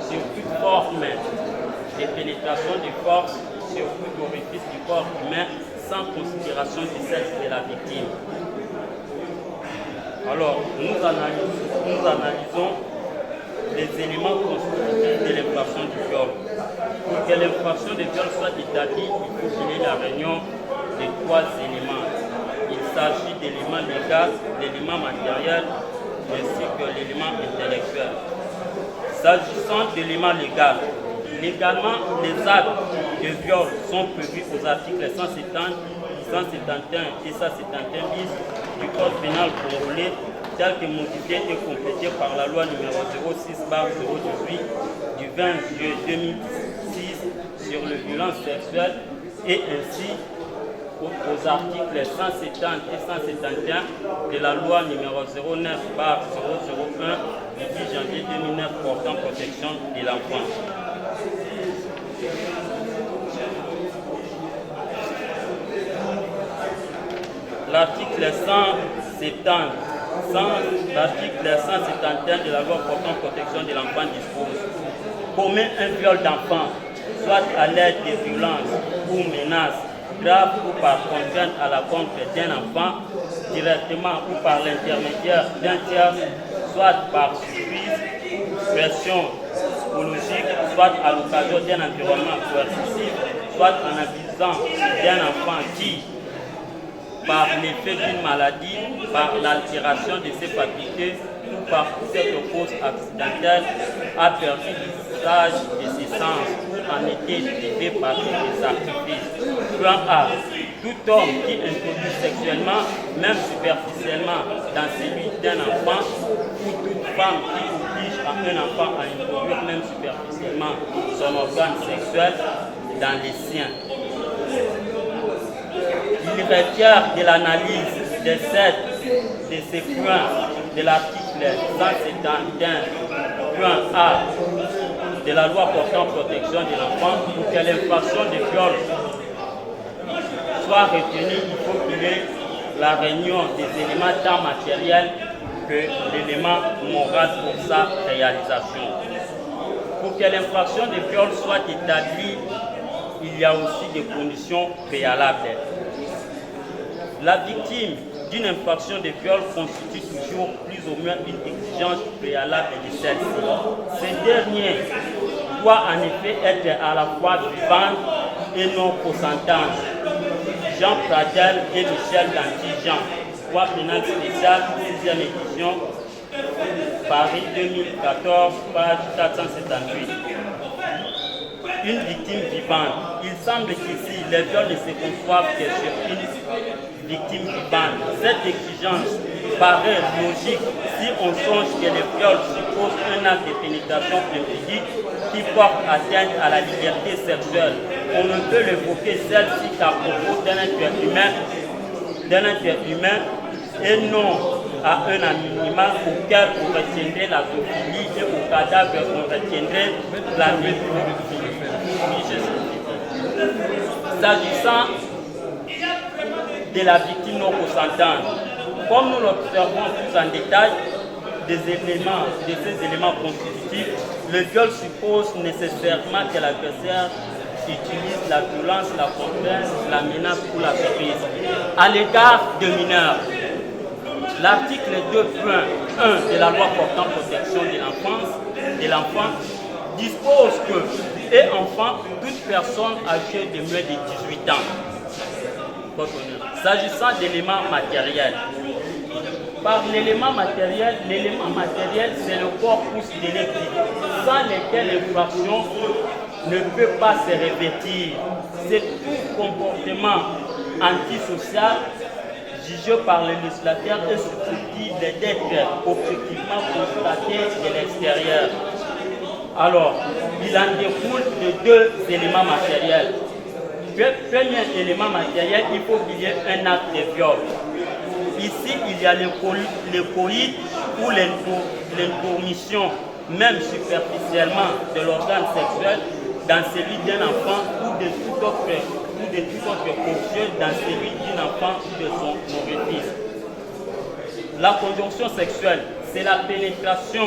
sur toute forme de pénétration de force sur tout orifice du corps humain sans considération du sexe de la victime. Alors, nous analysons les éléments constitutifs de l'infraction du viol. Pour que l'infraction du viol soit établie, il faut qu'il y ait la réunion de 3 éléments. Il s'agit d'éléments légaux, d'éléments matériels, ainsi que l'élément intellectuel. S'agissant d'éléments légaux, légalement, les actes de viol sont prévus aux articles 170, 171 et 171 bis du Code pénal congolais, tel que modifié et complété par la loi numéro 06/018 du 20 juillet 2006 sur les violences sexuelles, et ainsi aux articles 170 et 171 de la loi numéro 09/001 du 10 janvier 2009 portant protection de l'enfant. L'article 171 de la loi portant protection de l'enfant dispose: commet un viol d'enfant, soit à l'aide de violences ou menaces graves ou par contrainte à la contre d'un enfant, directement ou par l'intermédiaire d'un tiers, soit par surprise, pression psychologique, soit à l'occasion d'un environnement coercitif, soit en abusant d'un enfant qui, par l'effet d'une maladie, par l'altération de ses facultés ou par cette cause accidentelle, a perdu l'usage de ses sens ou en été privé par des sacrifices. Plan A. Tout homme qui introduit sexuellement, même superficiellement, dans celui d'un enfant, ou toute femme qui oblige à un enfant à introduire même superficiellement son organe sexuel dans les siens. Il requiert de l'analyse de ces points de l'article 171.A de la loi portant protection de l'enfant pour que l'infraction de viol soit retenue. Il faut qu'il y ait la réunion des éléments tant matériels que l'élément moral pour sa réalisation. Pour que l'infraction de viol soit établie, il y a aussi des conditions préalables. La victime d'une infraction de viol constitue toujours plus ou moins une exigence préalable de celle-ci. Ce dernier doit en effet être à la fois vivant et non consentant. Jean Pradel et Michel Danti-Jean, loi pénale spéciale 6e édition, Paris 2014, page 478. Une victime vivante. Il semble qu'ici, les viols ne se conçoivent que sur une victime vivante. Cette exigence paraît logique si on songe que les viols supposent un acte de pénétration impudique qui porte atteinte à la liberté sexuelle. On ne peut l'évoquer celle-ci qu'à propos d'un être humain et non à un animal auquel on retiendrait la zoophilie et au cadavre on retiendrait la nécrophilie. S'agissant de la victime non consentante, comme nous l'observons plus en détail, de ces éléments constitutifs, le viol suppose nécessairement que l'adversaire utilise la violence, la contrainte, la menace ou la surprise. À l'égard de mineurs, l'article 2.1 de la loi portant protection de l'enfant dispose que, et enfin, toute personne âgée de moins de 18 ans. S'agissant d'éléments matériels, par l'élément matériel, c'est le corpus délictuel, sans lequel l'infraction ne peut pas se revêtir. C'est tout comportement antisocial jugé par le législateur et susceptible d'être objectivement constaté de l'extérieur. Alors, il en découle de deux éléments matériels. Premier élément matériel, il faut qu'il y ait un acte de viol. Ici, il y a le coït ou l'intromission, même superficiellement, de l'organe sexuel dans celui d'un enfant ou de tout autre objet dans celui d'un enfant ou de son orifice. La conjonction sexuelle, c'est la pénétration.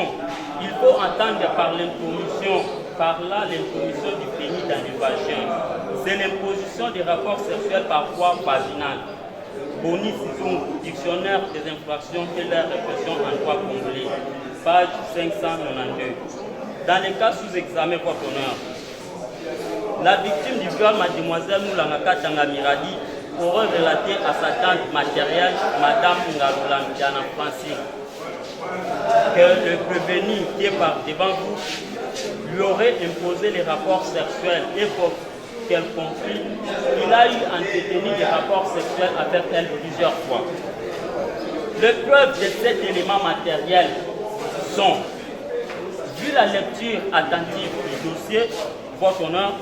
Il faut entendre par l'intromission, par là l'intromission du pénis dans le vagin. C'est l'imposition des rapports sexuels par voie vaginale. Boni Sizung, dictionnaire des infractions et leur répression en droit congolais, page 592. Dans les cas sous examen, votre honneur, la victime du viol, mademoiselle Moulangaka Tangamiradi, aurait relaté à sa tante matérielle, madame Ngarulandiana Francis, que le prévenu qui est par devant vous lui aurait imposé les rapports sexuels et pour qu'elle comprit, il a eu entretenu des rapports sexuels avec elle plusieurs fois. Les preuves de cet élément matériel sont, vu la lecture attentive du dossier, votre honneur,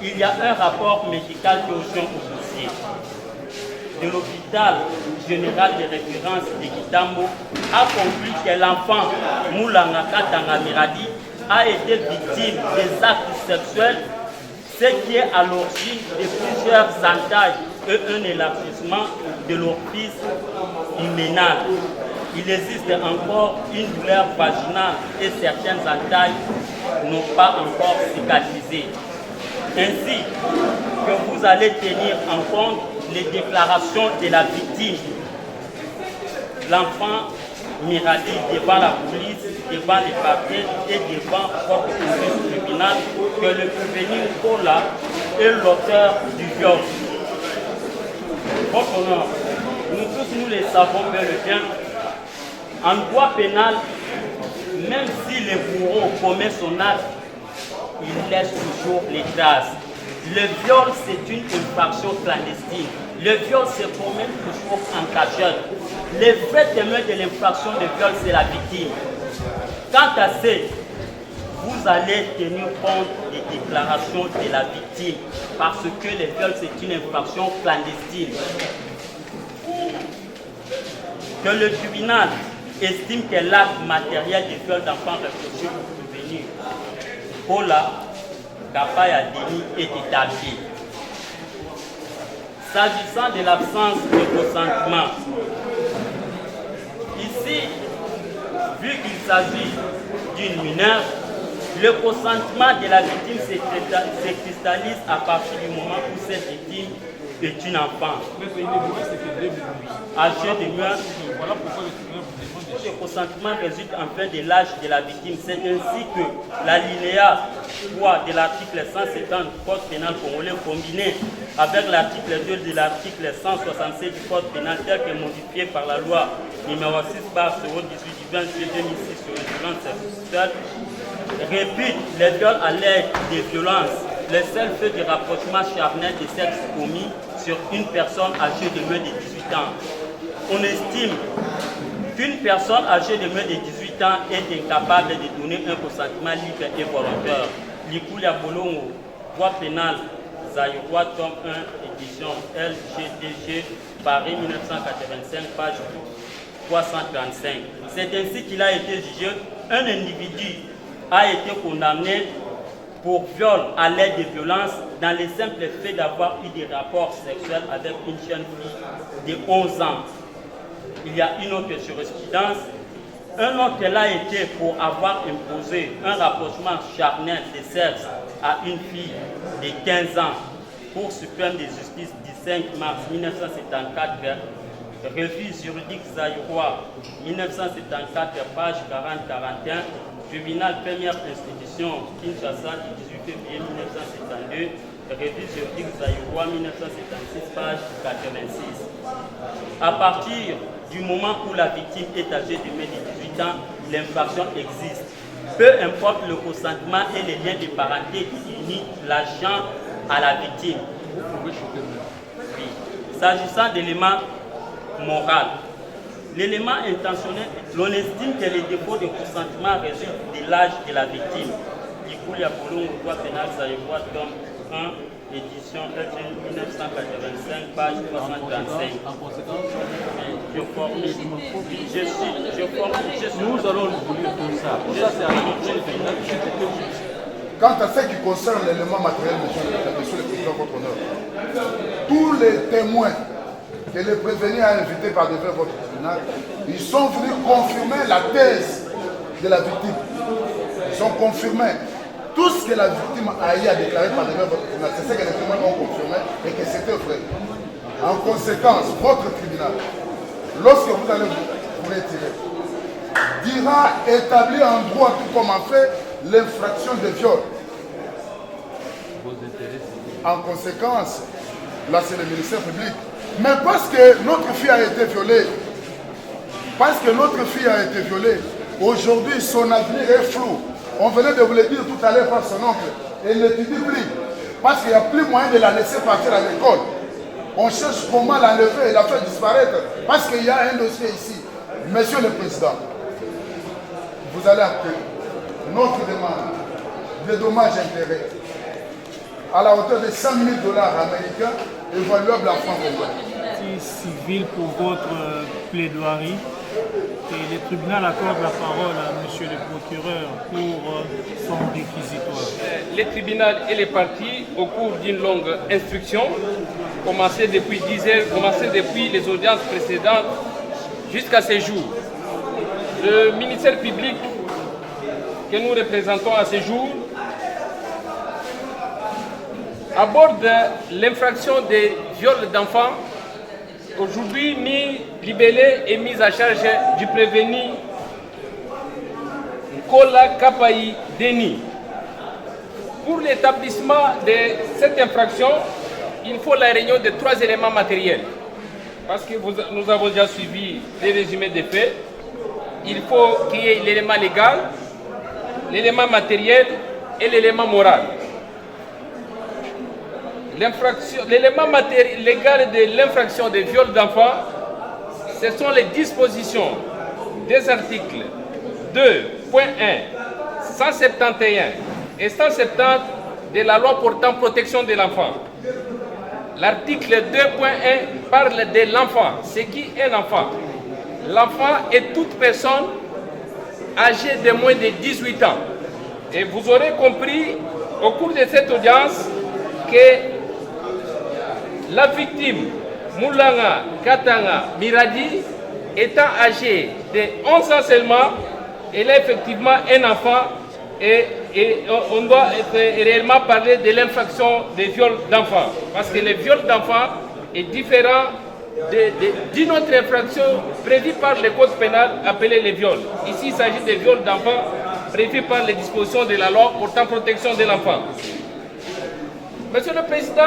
il y a un rapport médical qui est au dossier de l'hôpital général de référence de Kitambo a conclu que l'enfant Moulangaka Tangamiradi a été victime des actes sexuels, ce qui est à l'origine de plusieurs entailles et un élargissement de l'orifice hyménal. Il existe encore une douleur vaginale et certaines entailles n'ont pas encore cicatrisé. Ainsi que vous allez tenir en compte les déclarations de la victime. L'enfant Miradi devant la police, devant les parquets et devant votre police tribunal que le prévenu Kola est l'auteur du viol. Votre honneur, nous tous nous les savons bel et bien. En droit pénal, même si le bourreau commet son acte, il laisse toujours les traces. Le viol, c'est une infraction clandestine. Le viol se commet toujours en cachette. Le vrai témoin de l'infraction de viol, c'est la victime. Quant à ce, vous allez tenir compte des déclarations de la victime parce que le viol, c'est une infraction clandestine. Que le tribunal estime que l'acte matériel du viol d'enfant reproché au prévenu Kola Kapaya Denis est établi. S'agissant de l'absence de consentement, ici, vu qu'il s'agit d'une mineure, le consentement de la victime se cristallise à partir du moment où cette victime est une enfant. Âgée de moins. Voilà pourquoi le consentement résulte enfin de l'âge de la victime. C'est ainsi que l'alinéa 3 de l'article 170 du Code pénal congolais combiné avec l'article 2 de l'article 167 du Code pénal tel que modifié par la loi numéro 6/018 du 20 juillet 2006 sur les violences sexuelles répute les viols à l'aide des violences, les seuls faits de rapprochement charnel des sexes commis sur une personne âgée de moins de 18 ans. On estime qu'une personne âgée de moins de 18 ans est incapable de donner un consentement libre et volontaire. Likulia Bolongo, droit pénal, Zaïrois, tome 1, édition LGDG, Paris 1985, page 335. C'est ainsi qu'il a été jugé. Un individu a été condamné pour viol à l'aide de violence dans les simples faits d'avoir eu des rapports sexuels avec une jeune fille de 11 ans. Il y a une autre jurisprudence. Un autre a été pour avoir imposé un rapprochement charnel de sexe à une fille de 15 ans. Cour suprême de justice du 5 mars 1974, revue juridique Zaïrois 1974, page 40-41, tribunal première institution Kinshasa du 18 février 1972, revue juridique Zaïrois 1976, page 86. À partir du moment où la victime est âgée de moins de 18 ans, l'infraction existe. Peu importe le consentement et les liens de parenté qui unissent l'agent à la victime. Oui. S'agissant d'éléments moraux, l'élément intentionnel, l'on estime que les défauts de consentement résultent de l'âge de la victime. Likulia Bolongo, droit pénal, Zaïrois, tome 1, édition 1985, page 335. Nous allons vous lire tout ça. Pour ça, c'est à Quant à ce qui concerne l'élément matériel, monsieur le Président, votre honneur, tous les témoins que le prévenu a invités par devant votre tribunal, ils sont venus confirmer la thèse de la victime. Ils ont confirmé tout ce que la victime a eu à déclarer par devant votre tribunal. C'est ce que les témoins ont confirmé et que c'était vrai. En conséquence, votre tribunal, lorsque vous allez vous retirer, dira établir en droit tout comme en fait l'infraction de viol. En conséquence, là c'est le ministère public. Mais parce que notre fille a été violée, aujourd'hui son avenir est flou. On venait de vous le dire tout à l'heure par son oncle. Elle n'étudie plus. Parce qu'il n'y a plus moyen de la laisser partir à l'école. On cherche comment l'enlever et la faire disparaître. Parce qu'il y a un dossier ici. Monsieur le Président, vous allez appeler notre demande de dommages-intérêts à la hauteur de 100 000 $ américains évaluables en francs congolais. Civil pour votre plaidoirie et le tribunal accorde la parole à monsieur le procureur pour son réquisitoire. Le tribunal et les parties, au cours d'une longue instruction, commencée depuis 10 heures, commencée depuis les audiences précédentes jusqu'à ce jour. Le ministère public que nous représentons à ce jour aborde l'infraction des viols d'enfants, aujourd'hui mis libellé et mis à charge du prévenu Kola Kapaï Deni. Pour l'établissement de cette infraction, il faut la réunion de 3 éléments matériels. Parce que nous avons déjà suivi les résumés des faits. Il faut qu'il y ait l'élément légal, l'élément matériel et l'élément moral. L'élément légal de l'infraction de viol d'enfants, ce sont les dispositions des articles 2.1, 171 et 170 de la loi portant protection de l'enfant. L'article 2.1 parle de l'enfant. C'est qui est l'enfant? L'enfant est toute personne âgée de moins de 18 ans. Et vous aurez compris au cours de cette audience que la victime, Moulanga Katanga Miradi, étant âgée de 11 ans seulement, elle est effectivement un enfant et on doit réellement parler de l'infraction des viols d'enfants. Parce que le viol d'enfants est différent d'une autre infraction prévue par le code pénal appelé les viols. Ici, il s'agit des viols d'enfants prévus par les dispositions de la loi portant protection de l'enfant. Monsieur le Président,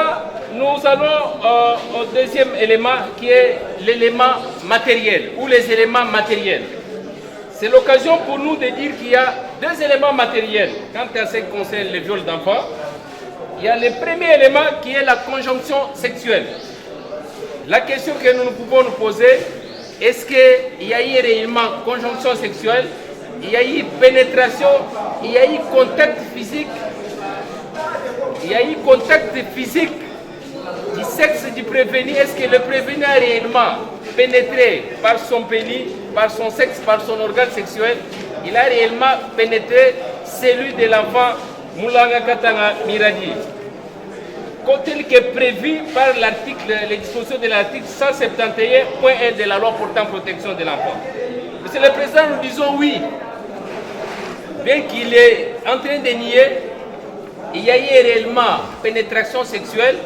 nous allons au deuxième élément qui est l'élément matériel ou les éléments matériels. C'est l'occasion pour nous de dire qu'il y a deux éléments matériels quand à ce qui concerne le viol d'enfants. Il y a le premier élément qui est la conjonction sexuelle. La question que nous pouvons nous poser, est-ce qu'il y a eu réellement conjonction sexuelle, il y a eu pénétration, il y a eu contact physique, il y a eu contact physique du sexe du prévenu. Est-ce que le prévenu a réellement pénétré par son pénis, par son sexe, par son organe sexuel? Il a réellement pénétré celui de l'enfant Moulanga Katanga Miradi, tel que prévu par les dispositions de l'article 171.1 de la loi portant protection de l'enfant. Monsieur le Président, nous disons oui. Bien qu'il est en train de nier, il y a eu réellement pénétration sexuelle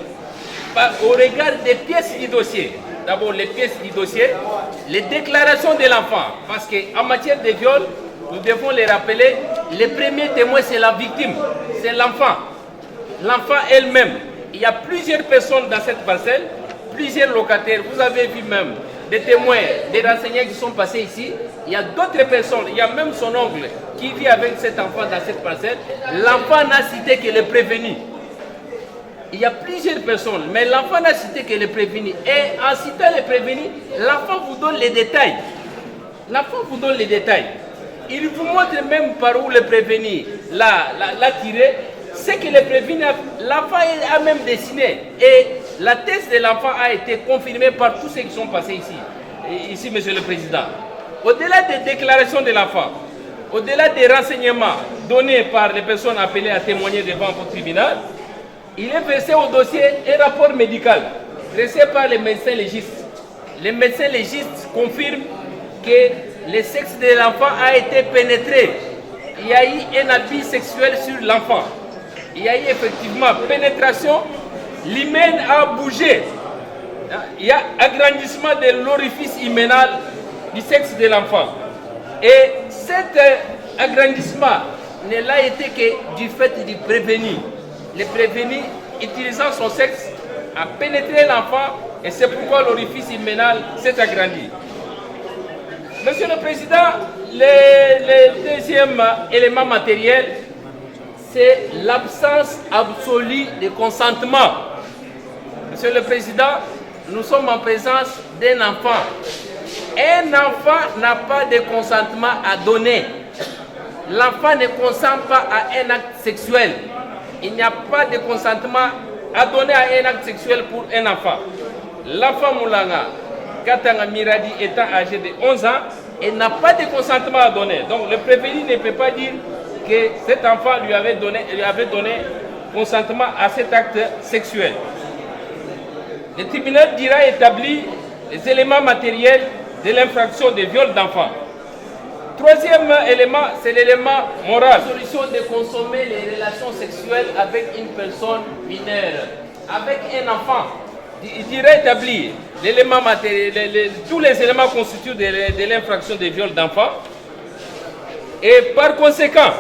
au regard des pièces du dossier. D'abord les pièces du dossier, les déclarations de l'enfant. Parce qu'en matière de viol, nous devons les rappeler, les premiers témoins c'est la victime, c'est l'enfant. L'enfant elle-même. Il y a plusieurs personnes dans cette parcelle, plusieurs locataires. Vous avez vu même des témoins, des renseignants qui sont passés ici. Il y a d'autres personnes, il y a même son oncle qui vit avec cet enfant dans cette parcelle. L'enfant n'a cité que le prévenu. Il y a plusieurs personnes, mais l'enfant n'a cité que le prévenu. Et en citant le prévenu, l'enfant vous donne les détails. L'enfant vous donne les détails. Il vous montre même par où le prévenu l'a tiré. C'est que le prévenu, l'enfant a même dessiné. Et la thèse de l'enfant a été confirmée par tous ceux qui sont passés ici. Ici, Monsieur le Président. Au-delà des déclarations de l'enfant, au-delà des renseignements donnés par les personnes appelées à témoigner devant votre tribunal, il est versé au dossier un rapport médical dressé par les médecins légistes. Les médecins légistes confirment que le sexe de l'enfant a été pénétré. Il y a eu un abus sexuel sur l'enfant. Il y a eu effectivement pénétration, l'hymen a bougé. Il y a agrandissement de l'orifice hyménal du sexe de l'enfant. Et cet agrandissement ne l'a été que du fait du prévenu. Le prévenu, utilisant son sexe, a pénétré l'enfant et c'est pourquoi l'orifice hyménal s'est agrandi. Monsieur le Président, le deuxième élément matériel, c'est l'absence absolue de consentement. Monsieur le Président, nous sommes en présence d'un enfant. Un enfant n'a pas de consentement à donner. L'enfant ne consent pas à un acte sexuel. Il n'y a pas de consentement à donner à un acte sexuel pour un enfant. L'enfant Moulanga Katanga Miradi étant âgé de 11 ans, il n'a pas de consentement à donner. Donc le prévenu ne peut pas dire que cet enfant lui avait donné consentement à cet acte sexuel. Le tribunal dira établir les éléments matériels de l'infraction de viol d'enfant. Troisième élément, c'est l'élément moral. La solution de consommer les relations sexuelles avec une personne mineure, avec un enfant. Il dira établir l'élément matériel, tous les éléments constitués de l'infraction de viol d'enfant. Et par conséquent,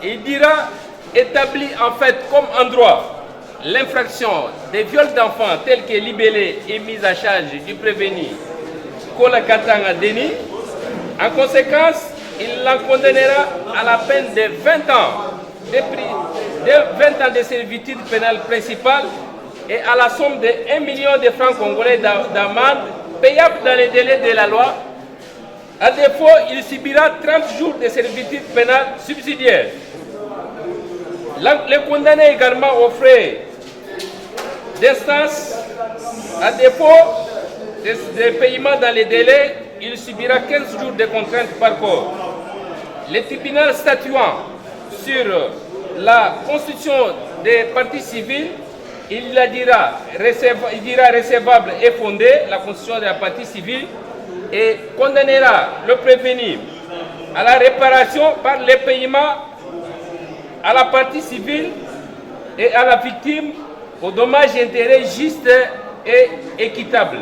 il dira établir en fait comme en droit l'infraction des viols d'enfants telle que libellée et mise à charge du prévenu Kola Katanga Deni. En conséquence, il l'en condamnera à la peine de 20 ans de servitude pénale principale et à la somme de 1 million de francs congolais d'amende payable dans les délais de la loi. À défaut, il subira 30 jours de servitude pénale subsidiaire. Le condamné également aux frais d'instance, à défaut de paiement dans les délais, il subira 15 jours de contrainte par corps. Le tribunal statuant sur la constitution des parties civiles, il dira recevable et fondée, la constitution de la partie civile, et condamnera le prévenu à la réparation par le paiement à la partie civile et à la victime aux dommages et intérêts justes et équitables.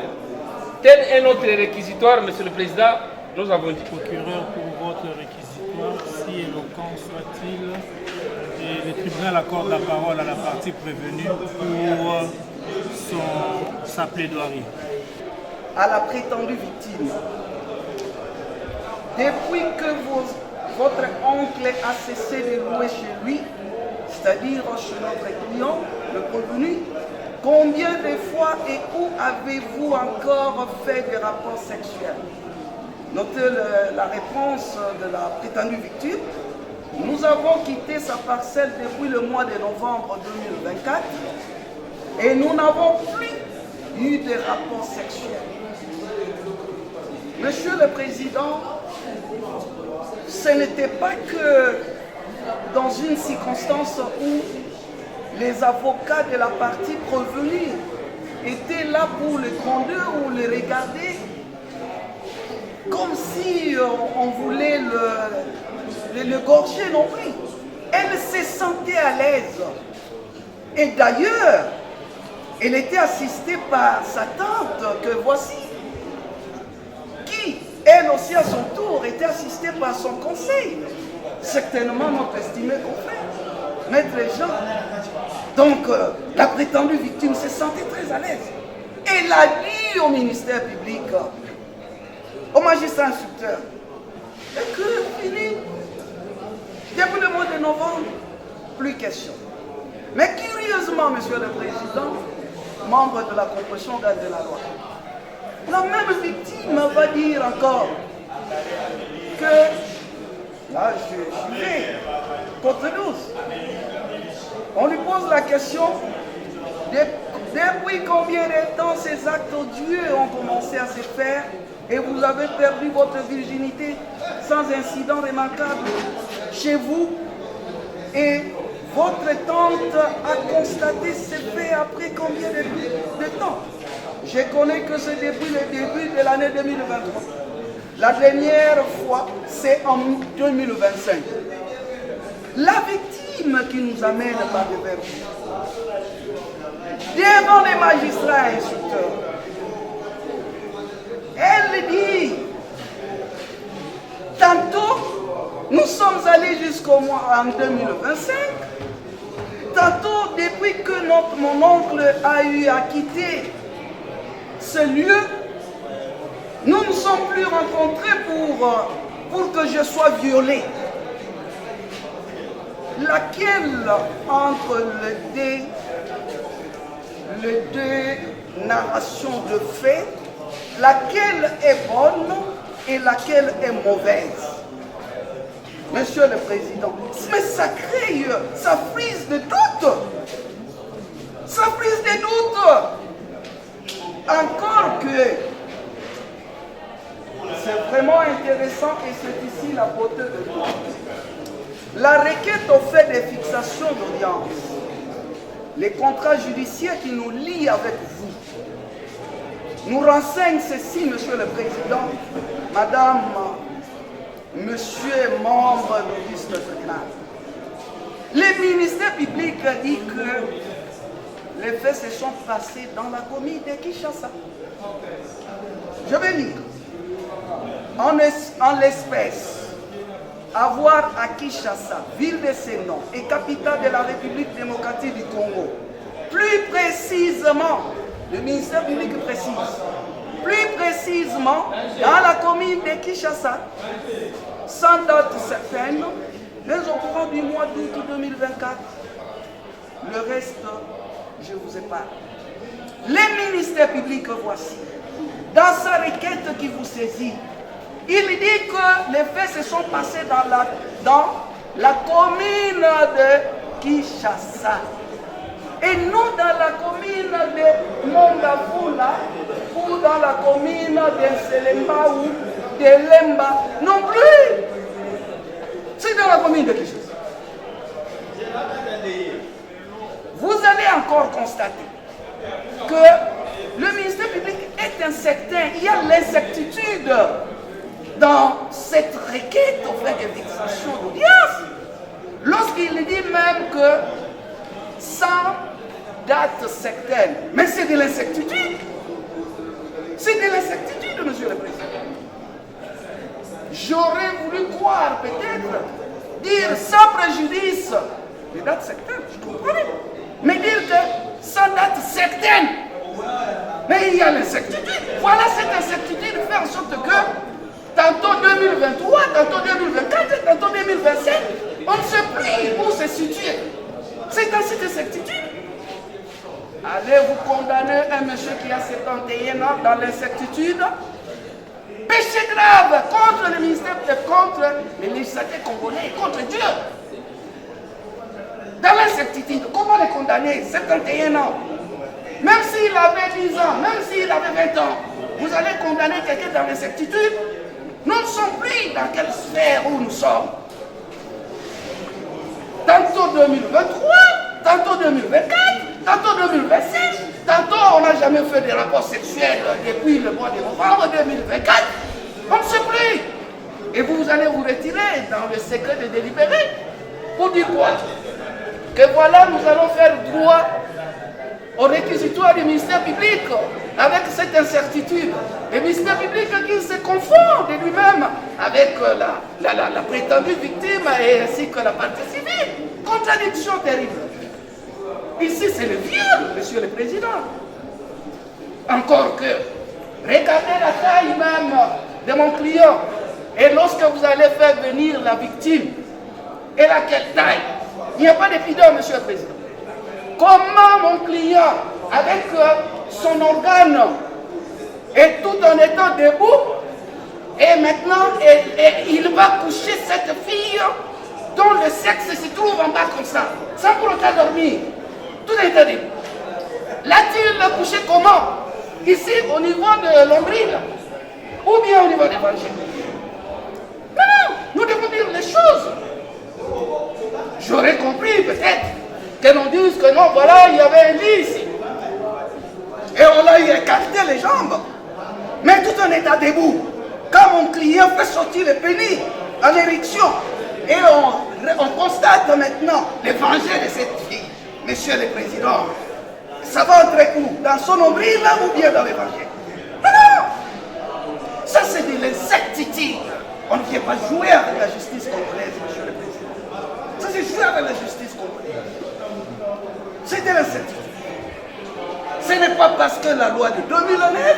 Tel est notre réquisitoire, Monsieur le Président. Nous avons dit. Procureur, pour votre réquisitoire, si éloquent soit-il, et le tribunal accorde la parole à la partie prévenue pour sa plaidoirie. À la prétendue victime. Depuis que votre oncle a cessé de louer chez lui, c'est-à-dire chez notre client, le prévenu, combien de fois et où avez-vous encore fait des rapports sexuels? Notez la réponse de la prétendue victime. Nous avons quitté sa parcelle depuis le mois de novembre 2024 et nous n'avons plus eu de rapports sexuels. Monsieur le Président, ce n'était pas que dans une circonstance où les avocats de la partie prévenue étaient là pour le gronder ou le regarder comme si on voulait le gorger non plus. Elle se sentait à l'aise. Et d'ailleurs, elle était assistée par sa tante que voici, qui, elle aussi à son tour, était assistée par son conseil. Certainement notre estimé confrère, Maître Jean. Donc, la prétendue victime se sentait très à l'aise. Elle a dit au ministère public, au magistrat instructeur, et que fini, depuis le mois de novembre, plus question. Mais curieusement, Monsieur le Président, membre de la composition garde de la loi, la même victime va dire encore que, là je vais, contre 12, on lui pose la question, depuis combien de temps ces actes odieux ont commencé à se faire et vous avez perdu votre virginité sans incident remarquable chez vous et votre tante a constaté ces faits après combien de temps? Je connais que c'est depuis le début de l'année 2023. La dernière fois, c'est en 2025. La victime qui nous amène par devers devant les magistrats instructeurs, elle dit, tantôt, nous sommes allés jusqu'au mois en 2025, tantôt, depuis que mon oncle a eu à quitter ce lieu, nous ne sommes plus rencontrés pour que je sois violée. Laquelle entre les deux narrations de faits, laquelle est bonne et laquelle est mauvaise? Monsieur le Président, mais ça crée, ça frise de doute. Ça frise de doute. Encore que c'est vraiment intéressant et c'est ici la beauté de tout. La requête au fait des fixations d'audience, les contrats judiciaires qui nous lient avec vous, nous renseignent ceci, Monsieur le Président, Madame, Monsieur membre d'Auguste Tribunal. Le ministère public dit que les faits se sont passés dans la commune de Kinshasa. Je vais lire. En l'espèce, avoir à Kinshasa, ville de ses noms et capitale de la République démocratique du Congo, plus précisément, le ministère public précise, plus précisément dans la commune de Kinshasa, sans date certaine, mais au courant du mois d'août 2024. Le reste, je vous épargne. Les ministères publics, voici, dans sa requête qui vous saisit, il dit que les faits se sont passés dans la commune de Kinshasa. Et non dans la commune de Mongafula ou dans la commune de Selemba ou de Lemba. Non plus. C'est dans la commune de Kinshasa. Vous allez encore constater que le ministère public est incertain. Il y a l'incertitude dans cette requête au fait de fixation d'audience. Lorsqu'il dit même que sans date certaine, mais c'est de l'incertitude. C'est de l'incertitude, Monsieur le Président. j'aurais voulu croire peut-être, dire sans préjudice des dates certaines, je comprenais. Mais dire que sans date certaine, mais il y a l'incertitude. Voilà cette incertitude fait en sorte que tantôt 2023, tantôt 2024, tantôt 2027, on ne sait plus où se situer. C'est dans cette incertitude. Allez-vous condamner un monsieur qui a 71 ans dans l'incertitude? Péché grave contre le ministère, contre les législateurs congolais, contre Dieu. Dans l'incertitude, comment les condamner? 71 ans. Même s'il avait 10 ans, même s'il avait 20 ans, vous allez condamner quelqu'un dans l'incertitude? Nous ne sommes plus dans quelle sphère où nous sommes. Tantôt 2023, tantôt 2024, tantôt 2026, tantôt on n'a jamais fait des rapports sexuels depuis le mois de novembre 2024. On ne sait plus. Et vous allez vous retirer dans le secret de délibérer. Pour dire quoi? Que voilà, nous allons faire droit au réquisitoire du ministère public avec cette incertitude. Le ministère public qui se confond de lui-même avec la prétendue victime et ainsi que la partie civile. Contradiction terrible. Ici, c'est le viol, monsieur le président. Encore que, regardez la taille même de mon client. Et lorsque vous allez faire venir la victime, et à quelle taille? Il n'y a pas de pudeur, monsieur le président. Comment mon client, avec son organe, et tout en étant debout, et maintenant, il va coucher cette fille dont le sexe se trouve en bas comme ça, sans pour autant dormir. Tout est debout. L'a-t-il couché comment? Ici, au niveau de l'ombril, ou bien au niveau des vagins? Non, nous devons dire les choses. J'aurais compris peut-être que l'on dise que non, voilà, il y avait un lit ici. Et on a écarté les jambes. Mais tout en état debout. Quand mon client fait sortir le pénis en érection, et on constate maintenant le danger de cette fille, monsieur le président, ça va entrer où? Dans son nombril là ou bien dans l'évangile? Non! Ça c'est de l'incertitude. On ne vient pas jouer avec la justice congolaise, monsieur le président. Ça c'est jouer avec la justice congolaise. C'est de l'incertitude. Ce n'est pas parce que la loi de 2009,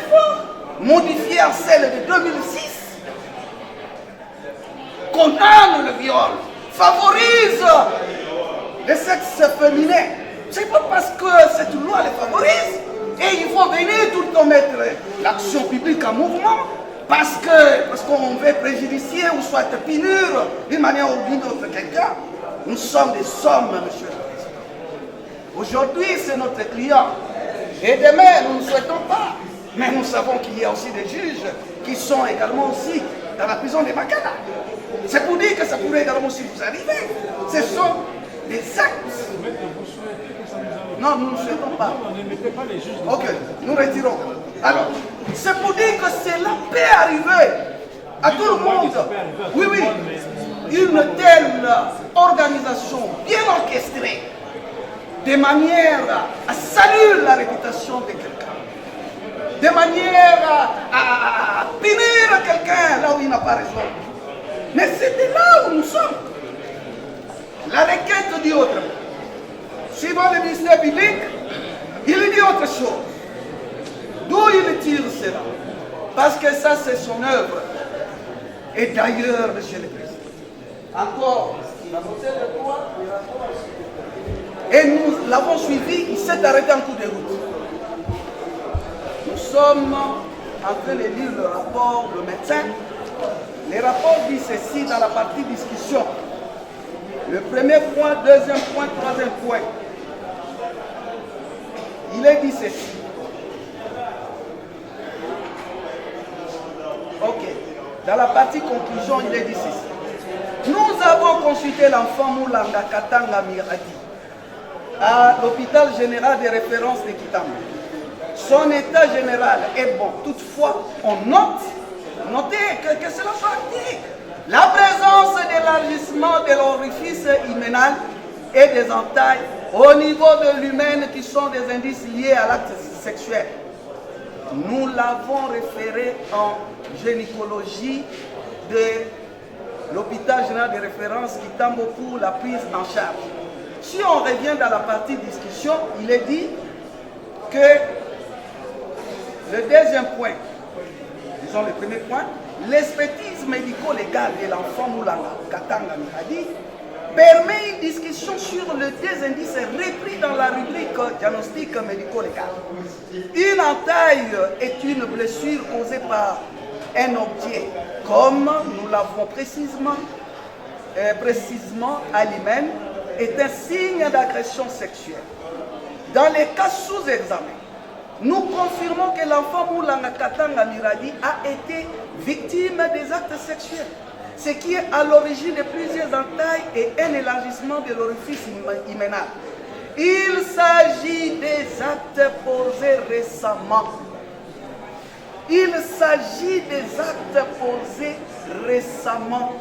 modifiée en celle de 2006, condamne le viol, favorise le sexe féminin. C'est pas parce que cette loi le favorise et il faut venir tout le temps mettre l'action publique en mouvement parce qu'on veut préjudicier ou soit punir d'une manière ou d'une autre quelqu'un. Nous sommes des sommes, monsieur le président. Aujourd'hui, c'est notre client. Et demain, nous ne souhaitons pas. Mais nous savons qu'il y a aussi des juges qui sont également aussi dans la prison de Makala. C'est pour dire que ça pourrait également aussi vous arriver. Ce sont des actes. Non, nous ne souhaitons pas. Ok, nous retirons. Alors, c'est pour dire que cela peut arriver à tout le monde. Oui, oui. Une telle organisation bien orchestrée, de manière à saluer la réputation de quelqu'un, de manière à punir quelqu'un là où il n'a pas raison. Mais c'est de là où nous sommes. La requête dit autrement. Suivant le ministère public, il dit autre chose. D'où il tire cela? Parce que ça, c'est son œuvre. Et d'ailleurs, monsieur le président, encore, il a voté le droit, et nous l'avons suivi, il s'est arrêté en cours de route. Nous sommes en train de lire le rapport, le médecin. Le rapport dit ceci dans la partie discussion. Le premier point, deuxième point, troisième point. Il est dit ceci. Ok. Dans la partie conclusion, il est dit ceci. Nous avons consulté l'enfant Moulanga Katanga Miradi à l'hôpital général de référence de Kitamba. Son état général est bon. Toutefois, on notez que cela soit dit. La présence d'élargissement de l'orifice hyménal et des entailles au niveau de l'humaine qui sont des indices liés à l'acte sexuel. Nous l'avons référé en gynécologie de l'hôpital général de référence Kitambo pour la prise en charge. Si on revient dans la partie discussion, il est dit que le deuxième point, disons le premier point, l'expertise médico-légale de l'enfant Moulanga Katanga Miradi permet une discussion sur les deux indices repris dans la rubrique diagnostic médico-légal. Une entaille est une blessure causée par un objet, comme nous l'avons précisément à l'hymen, est un signe d'agression sexuelle. Dans les cas sous examen, nous confirmons que l'enfant Moulanga Katanga Miradi a été victime des actes sexuels, ce qui est à l'origine de plusieurs entailles et un élargissement de l'orifice hyménal. Il s'agit des actes posés récemment. Il s'agit des actes posés récemment,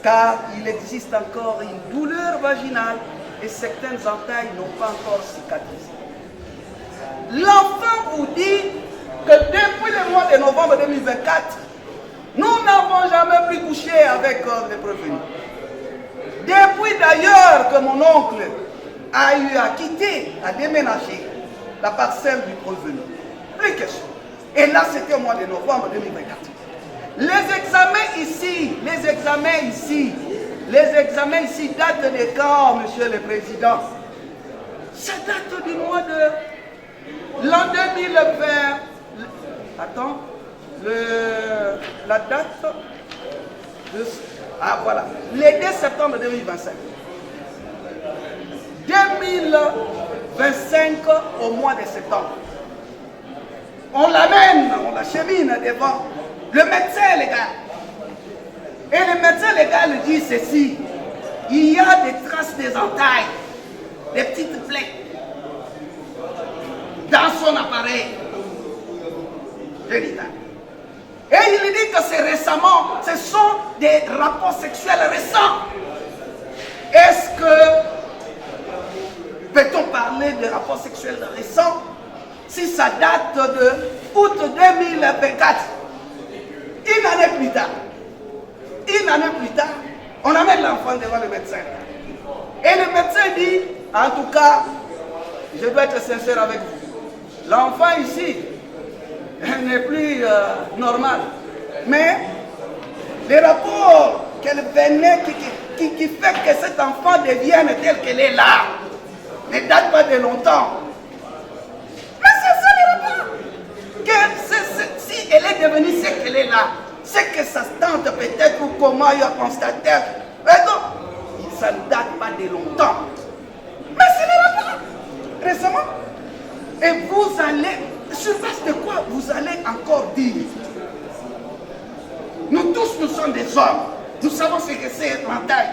car il existe encore une douleur vaginale et certaines entailles n'ont pas encore cicatrisé. L'enfant vous dit que depuis le mois de novembre 2024, nous n'avons jamais pu coucher avec les prévenus. Depuis d'ailleurs que mon oncle a eu à quitter, à déménager la parcelle du prévenu. Plus question. Et là, c'était au mois de novembre 2024. Les examens ici datent de quand, Monsieur le Président? Ça date du mois de l'an 2020. Attends, la date de... Ah voilà, le 2 septembre 2025. 2025 au mois de septembre. On l'amène, on l'achemine devant le médecin légal. Et le médecin légal dit ceci: il y a des traces des entailles, des petites plaies dans son appareil génital. Et il dit que c'est récemment, ce sont des rapports sexuels récents. Est-ce que peut-on parler de rapports sexuels récents si ça date de août 2024? Une année plus tard, on amène l'enfant devant le médecin. Et le médecin dit, en tout cas, je dois être sincère avec vous, l'enfant ici n'est plus normal. Mais les rapports qu'elle venait, qui fait que cet enfant devienne tel qu'elle est là, ne datent pas de longtemps. Mais c'est ça les rapports. Si elle est devenue ce qu'elle est là, c'est que sa tante peut-être ou comment il a constaté. Mais non, ça ne date pas de longtemps. Mais c'est les rapports. Récemment. Et vous allez, sur base de quoi vous allez encore dire? Nous tous, nous sommes des hommes. Nous savons ce que c'est l'entaille.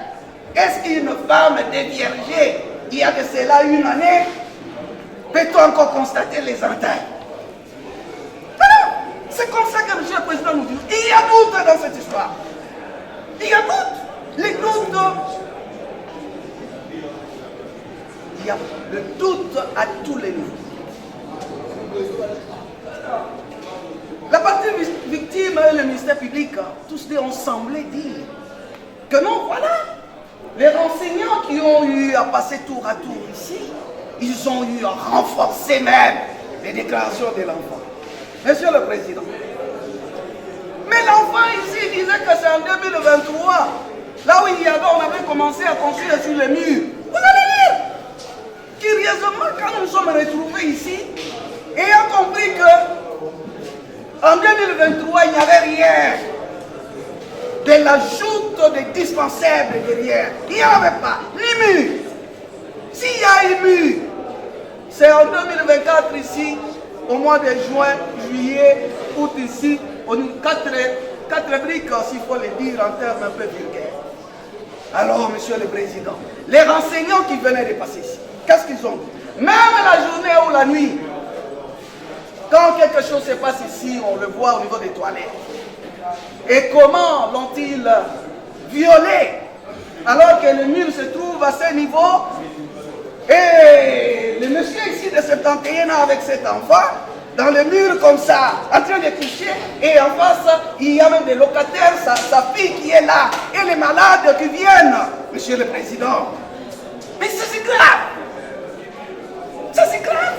Est-ce qu'une femme déviergée, il y a de cela une année, peut-on encore constater les entailles? C'est comme ça que M. le Président nous dit. Il y a doute dans cette histoire. Il y a doute. Les doutes. Il y a le doute à tous les niveaux. La partie victime et le ministère public, tous deux ont semblé dire que non, voilà, les renseignants qui ont eu à passer tour à tour ici, ils ont eu à renforcer même les déclarations de l'enfant. Monsieur le Président, mais l'enfant ici disait que c'est en 2023, là où il y avait, on avait commencé à construire sur les murs. Vous allez lire. Curieusement, quand nous nous sommes retrouvés ici, ayant compris que en 2023, il n'y avait rien de l'ajout des dispensables derrière. Il n'y en avait pas, ni mur. S'il y a un mur, c'est en 2024 ici, au mois de juin, juillet, août ici, on a quatre briques, s'il faut le dire en termes un peu vulgaires. Alors, Monsieur le Président, les renseignants qui venaient de passer ici, qu'est-ce qu'ils ont dit? Même la journée ou la nuit, quand quelque chose se passe ici, on le voit au niveau des toilettes. Et comment l'ont-ils violé alors que le mur se trouve à ce niveau? Et le monsieur ici de 71 ans avec cet enfant dans le mur comme ça, en train de coucher, et en face, il y a même des locataires, sa fille qui est là, et les malades qui viennent, Monsieur le Président. Mais ça c'est grave. Ça c'est grave.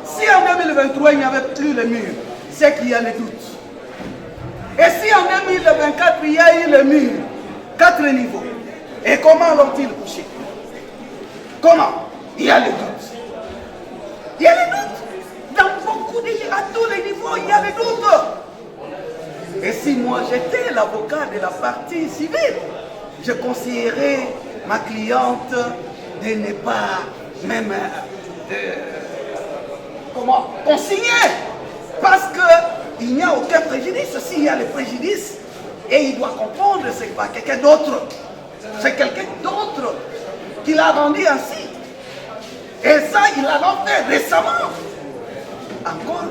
Si en 2023 il n'y avait plus le mur, c'est qu'il y a le doute. Et si en 2024 il y a eu le mur, 4 niveaux, et comment l'ont-ils couché? Comment? Il y a le doute. Il y a le doute. Dans beaucoup de à tous les niveaux, il y a le doute. Et si moi j'étais l'avocat de la partie civile, je conseillerais ma cliente de ne pas même consigner. Parce qu'il n'y a aucun préjudice. S'il y a le préjudice, et il doit comprendre, c'est pas quelqu'un d'autre. C'est quelqu'un d'autre qui l'a rendu ainsi. Et ça, il l'a fait récemment. Encore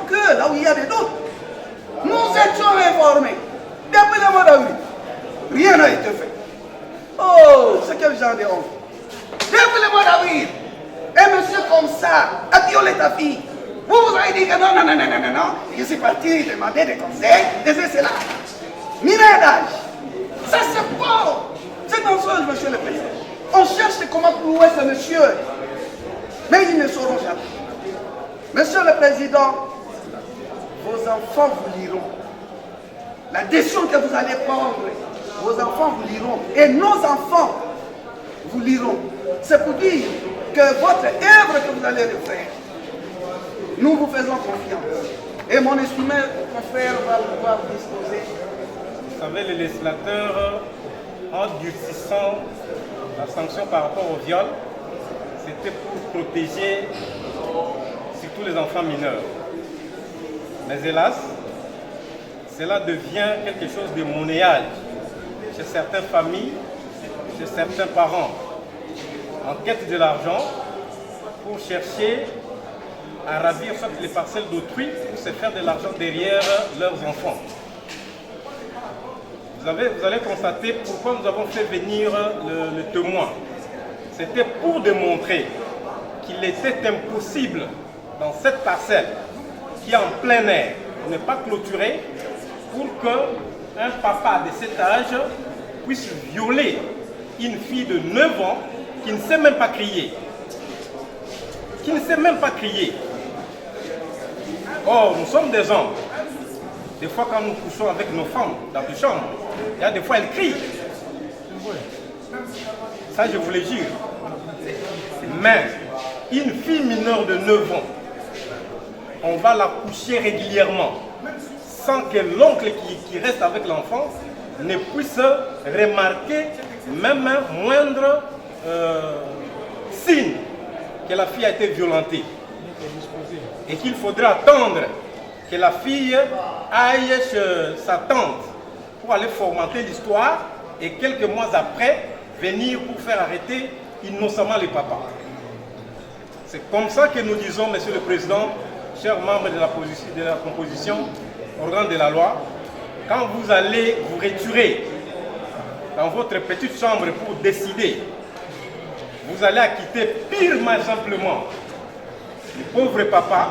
que, là où il y a des doutes, nous étions informés. Depuis le mois d'avril, rien n'a été fait. Oh, c'est quel genre de honte. Depuis le mois d'avril, un monsieur comme ça a violé ta fille. Vous avez dit que non. Je suis parti demander des conseils, et c'est cela. Minage. Ça c'est faux. C'est dangereux, monsieur le président. On cherche comment clouer ce monsieur. Mais ils ne sauront jamais. Monsieur le président, vos enfants vous liront. La décision que vous allez prendre, vos enfants vous liront. Et nos enfants vous liront. C'est pour dire que votre œuvre que vous allez refaire, nous vous faisons confiance. Et mon estimé confrère va pouvoir disposer. Vous savez, les législateurs, en durcissant la sanction par rapport au viol, c'était pour protéger surtout les enfants mineurs. Mais hélas, cela devient quelque chose de monnayage chez certaines familles, chez certains parents, en quête de l'argent pour chercher à ravir soit les parcelles d'autrui pour se faire de l'argent derrière leurs enfants. Vous allez constater pourquoi nous avons fait venir le témoin. C'était pour démontrer qu'il était impossible dans cette parcelle qui est en plein air, n'est pas clôturée, pour qu'un papa de cet âge puisse violer une fille de 9 ans qui ne sait même pas crier. Qui ne sait même pas crier. Or, nous sommes des hommes. Des fois, quand nous couchons avec nos femmes dans les chambres, il y a des fois, elles crient. Ça, je vous le jure. Mais, une fille mineure de 9 ans, on va la coucher régulièrement, sans que l'oncle qui reste avec l'enfant ne puisse remarquer même un moindre signe que la fille a été violentée. Et qu'il faudra attendre que la fille aille chez sa tante pour aller fomenter l'histoire et quelques mois après venir pour faire arrêter innocemment les papas. C'est comme ça que nous disons, Monsieur le Président, chers membres de la composition, organe de la loi, quand vous allez vous retirer dans votre petite chambre pour décider, vous allez acquitter purement simplement les pauvres papas,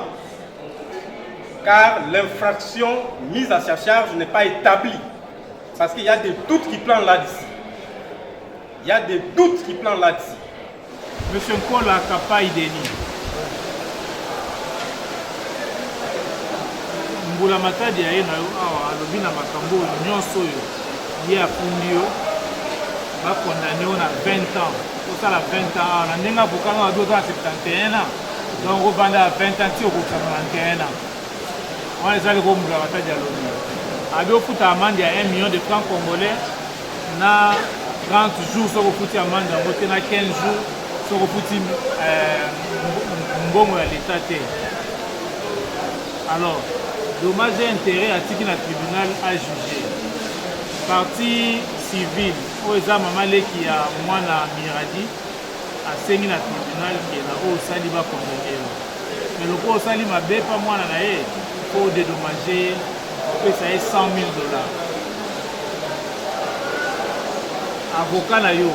car l'infraction mise à sa charge n'est pas établie. Parce qu'il y a des doutes qui planent là-dessus. Il y a des doutes qui planent là-dessus. Monsieur Nkola Kapai Denis. Mbula matadi ya yena alobi na makambo nyonso yo ye afundi yo bakondane na 20 ans. Osala 20 ans na ndenga bokanga doza 71 ans. Donc obanda 20 ans ti okokanga 91 ans. On ezali ko mbula matadi ya lobi. Abi ofuta amende ya 1 million de francs congolais na 30 jours sur le amende en voté na 15 jours sur le mbongo ya l'état. Alors dommage et intérêt à tiki na tribunal à juger. Partie civile au maman qui a mwana miradi a sengi na tribunal qui est là au sali ba condamné. Mais le ko sali mabe pas mwana na ye pour dédommager que ça est $100,000. Avocat na yo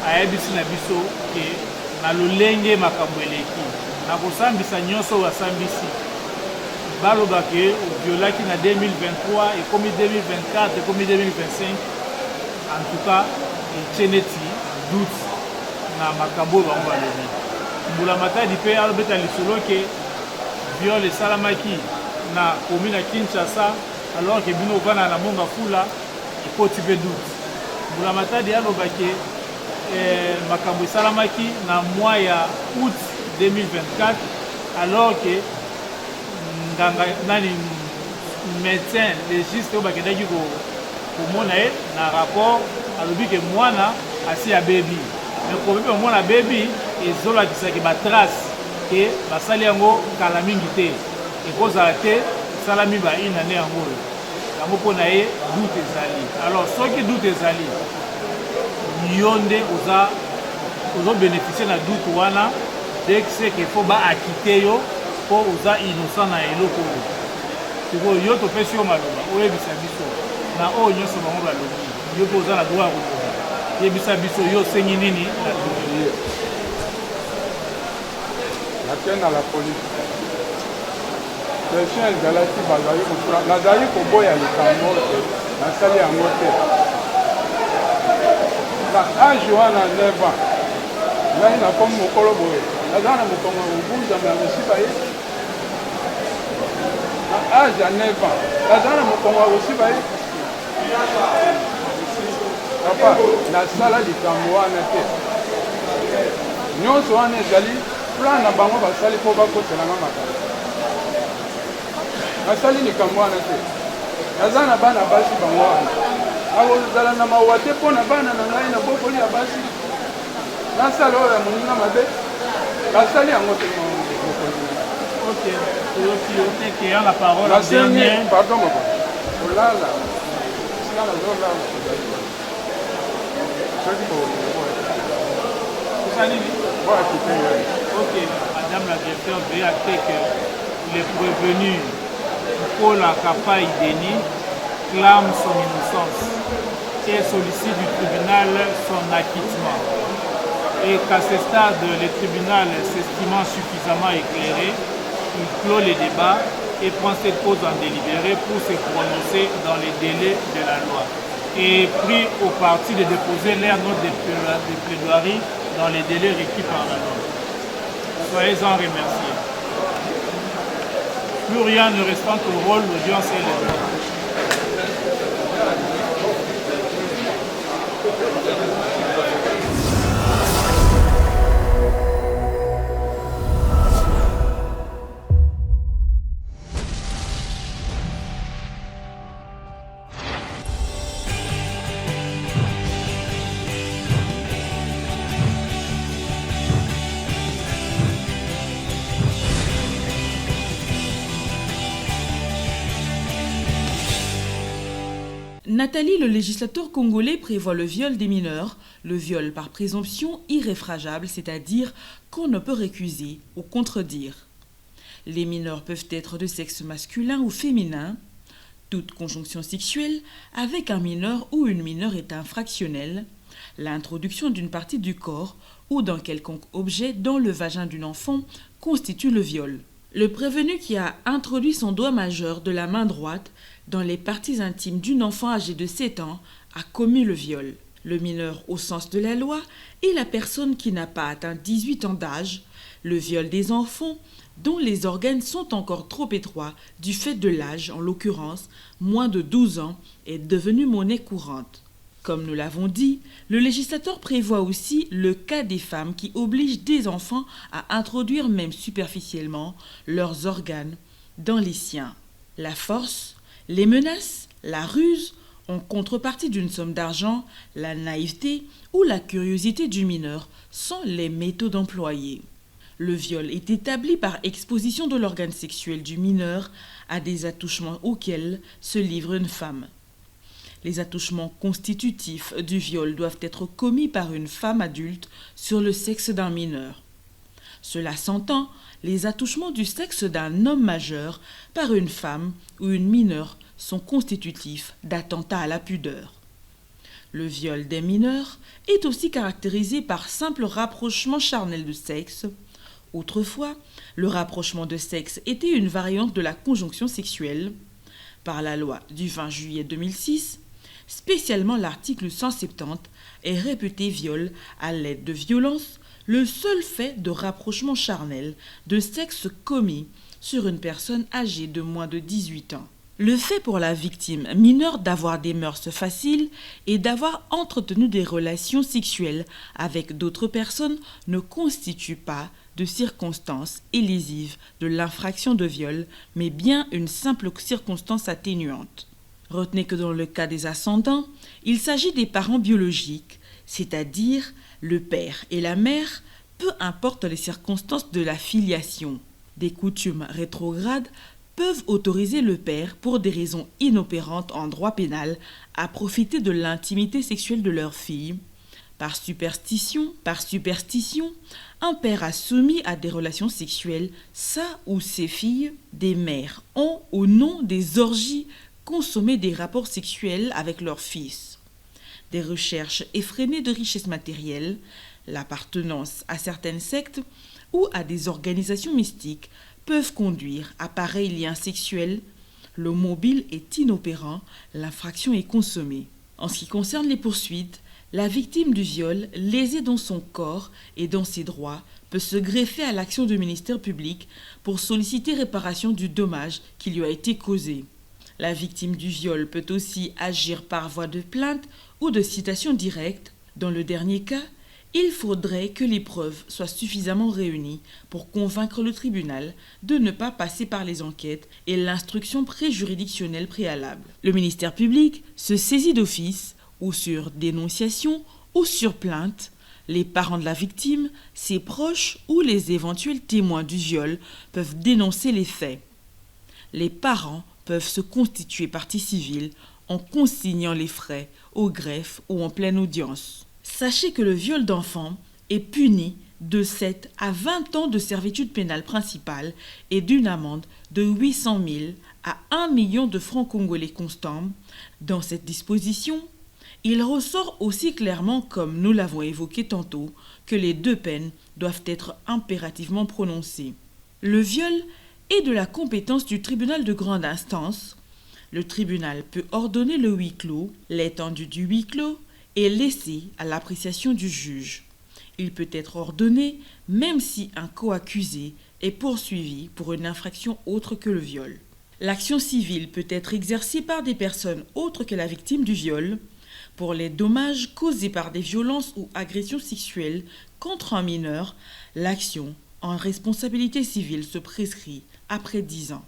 ayebisi na biso ke na lolenge makambo eleki na kosambisa nyonso oyo asambisi baloba ke oviolaki na 2023 ekomi 2024 ekomi 2025 en tout cas etie neti doute na makambo oyo bango balobi mbula matadi mpe alobeta lisolo ke viol esalamaki na komi na Kinshasa alors ke bino ovanda na Monga Fula ekoti mpe doute mbula matadi alobaki makambo esalamaki na mois ya août 2024 alors que nani médecin légiste oyo bakendaki komona ye na rapport alobi ke mwana asi abebi mais kobebi omwana abebi ezolakisaki batrace ke basali yango kala mingi te ekozala te esalami bainane yango oyo yango mpo na ye doute ezali alors soki doute ezali yo nde ozobénéficie na doute wana dès que c'est qu'il faut baakite yo mpo oza innocent na eloko oyo sikoyo yo topesi yo maloba oyebisa biso na oyo nyonso bango balobi yo mpo oza na droit ya koloba yebisa biso yo osengi nini na doute nake na la police question ezalaki nazali koboya likambo te nasali yango te na age wana 9 ans ngai nakomi mokolo boye naza na mokongo ya kobunzama ya kosiba ye na age ya 9 ans naza na mokongo ya kosiba ye papa nasala likambo wana te nyonso wana ezali plan na bango basali mpo bakotelanga makambo nasali likambo wana te naza na bana basi bango wana akozala na mawa te mpo na bana na ngai na bokoli ya basi nasala oyo ya moninga mabe basali yango te nasengi pardon moko kolala sika nazolala Ok, Madame la directeur, veuillez acter que les prévenus pour la Kapai Deni clament son innocence et sollicite du tribunal son acquittement. Et qu'à ce stade, le tribunal s'estimant suffisamment éclairé, il clôt les débats et prend cette cause en délibéré pour se prononcer dans les délais de la loi. Et prie au parti de déposer leur note de plaidoirie dans les délais requis par la loi. Soyez-en remerciés. Plus rien ne restant au rôle, l'audience est levée. Nathalie, le législateur congolais prévoit le viol des mineurs, le viol par présomption irréfragable, c'est-à-dire qu'on ne peut récuser ou contredire. Les mineurs peuvent être de sexe masculin ou féminin. Toute conjonction sexuelle avec un mineur ou une mineure est infractionnelle. L'introduction d'une partie du corps ou d'un quelconque objet dans le vagin d'une enfant constitue le viol. Le prévenu qui a introduit son doigt majeur de la main droite dans les parties intimes d'une enfant âgée de 7 ans a commis le viol. Le mineur au sens de la loi est la personne qui n'a pas atteint 18 ans d'âge. Le viol des enfants dont les organes sont encore trop étroits du fait de l'âge, en l'occurrence moins de 12 ans, est devenu monnaie courante. Comme nous l'avons dit, le législateur prévoit aussi le cas des femmes qui obligent des enfants à introduire même superficiellement leurs organes dans les siens. La force, les menaces, la ruse, en contrepartie d'une somme d'argent, la naïveté ou la curiosité du mineur sont les méthodes employées. Le viol est établi par exposition de l'organe sexuel du mineur à des attouchements auxquels se livre une femme. Les attouchements constitutifs du viol doivent être commis par une femme adulte sur le sexe d'un mineur. Cela s'entend, les attouchements du sexe d'un homme majeur par une femme ou une mineure sont constitutifs d'attentats à la pudeur. Le viol des mineurs est aussi caractérisé par simple rapprochement charnel de sexe. Autrefois, le rapprochement de sexe était une variante de la conjonction sexuelle. Par la loi du 20 juillet 2006, spécialement l'article 170 est réputé viol à l'aide de violence le seul fait de rapprochement charnel de sexe commis sur une personne âgée de moins de 18 ans. Le fait pour la victime mineure d'avoir des mœurs faciles et d'avoir entretenu des relations sexuelles avec d'autres personnes ne constitue pas de circonstance élisive de l'infraction de viol, mais bien une simple circonstance atténuante. Retenez que dans le cas des ascendants, il s'agit des parents biologiques, c'est-à-dire le père et la mère, peu importe les circonstances de la filiation. Des coutumes rétrogrades peuvent autoriser le père, pour des raisons inopérantes en droit pénal, à profiter de l'intimité sexuelle de leur fille. Par superstition, un père a soumis à des relations sexuelles sa ou ses filles. Des mères ont, au nom des orgies, consommé des rapports sexuels avec leurs fils. Des recherches effrénées de richesses matérielles, l'appartenance à certaines sectes ou à des organisations mystiques peuvent conduire à pareils liens sexuels. Le mobile est inopérant, l'infraction est consommée. En ce qui concerne les poursuites, la victime du viol, lésée dans son corps et dans ses droits, peut se greffer à l'action du ministère public pour solliciter réparation du dommage qui lui a été causé. La victime du viol peut aussi agir par voie de plainte ou de citation directe. Dans le dernier cas, il faudrait que les preuves soient suffisamment réunies pour convaincre le tribunal de ne pas passer par les enquêtes et l'instruction préjuridictionnelle préalable. Le ministère public se saisit d'office ou sur dénonciation ou sur plainte. Les parents de la victime, ses proches ou les éventuels témoins du viol peuvent dénoncer les faits. Les parents peuvent se constituer partie civile en consignant les frais au greffe ou en pleine audience. Sachez que le viol d'enfant est puni de 7 à 20 ans de servitude pénale principale et d'une amende de 800 000 à 1 million de francs congolais constants. Dans cette disposition, il ressort aussi clairement, comme nous l'avons évoqué tantôt, que les deux peines doivent être impérativement prononcées. Le viol est de la compétence du tribunal de grande instance. Le tribunal peut ordonner le huis clos. L'étendue du huis clos est laissée à l'appréciation du juge. Il peut être ordonné même si un coaccusé est poursuivi pour une infraction autre que le viol. L'action civile peut être exercée par des personnes autres que la victime du viol pour les dommages causés par des violences ou agressions sexuelles contre un mineur. L'action en responsabilité civile se prescrit après 10 ans.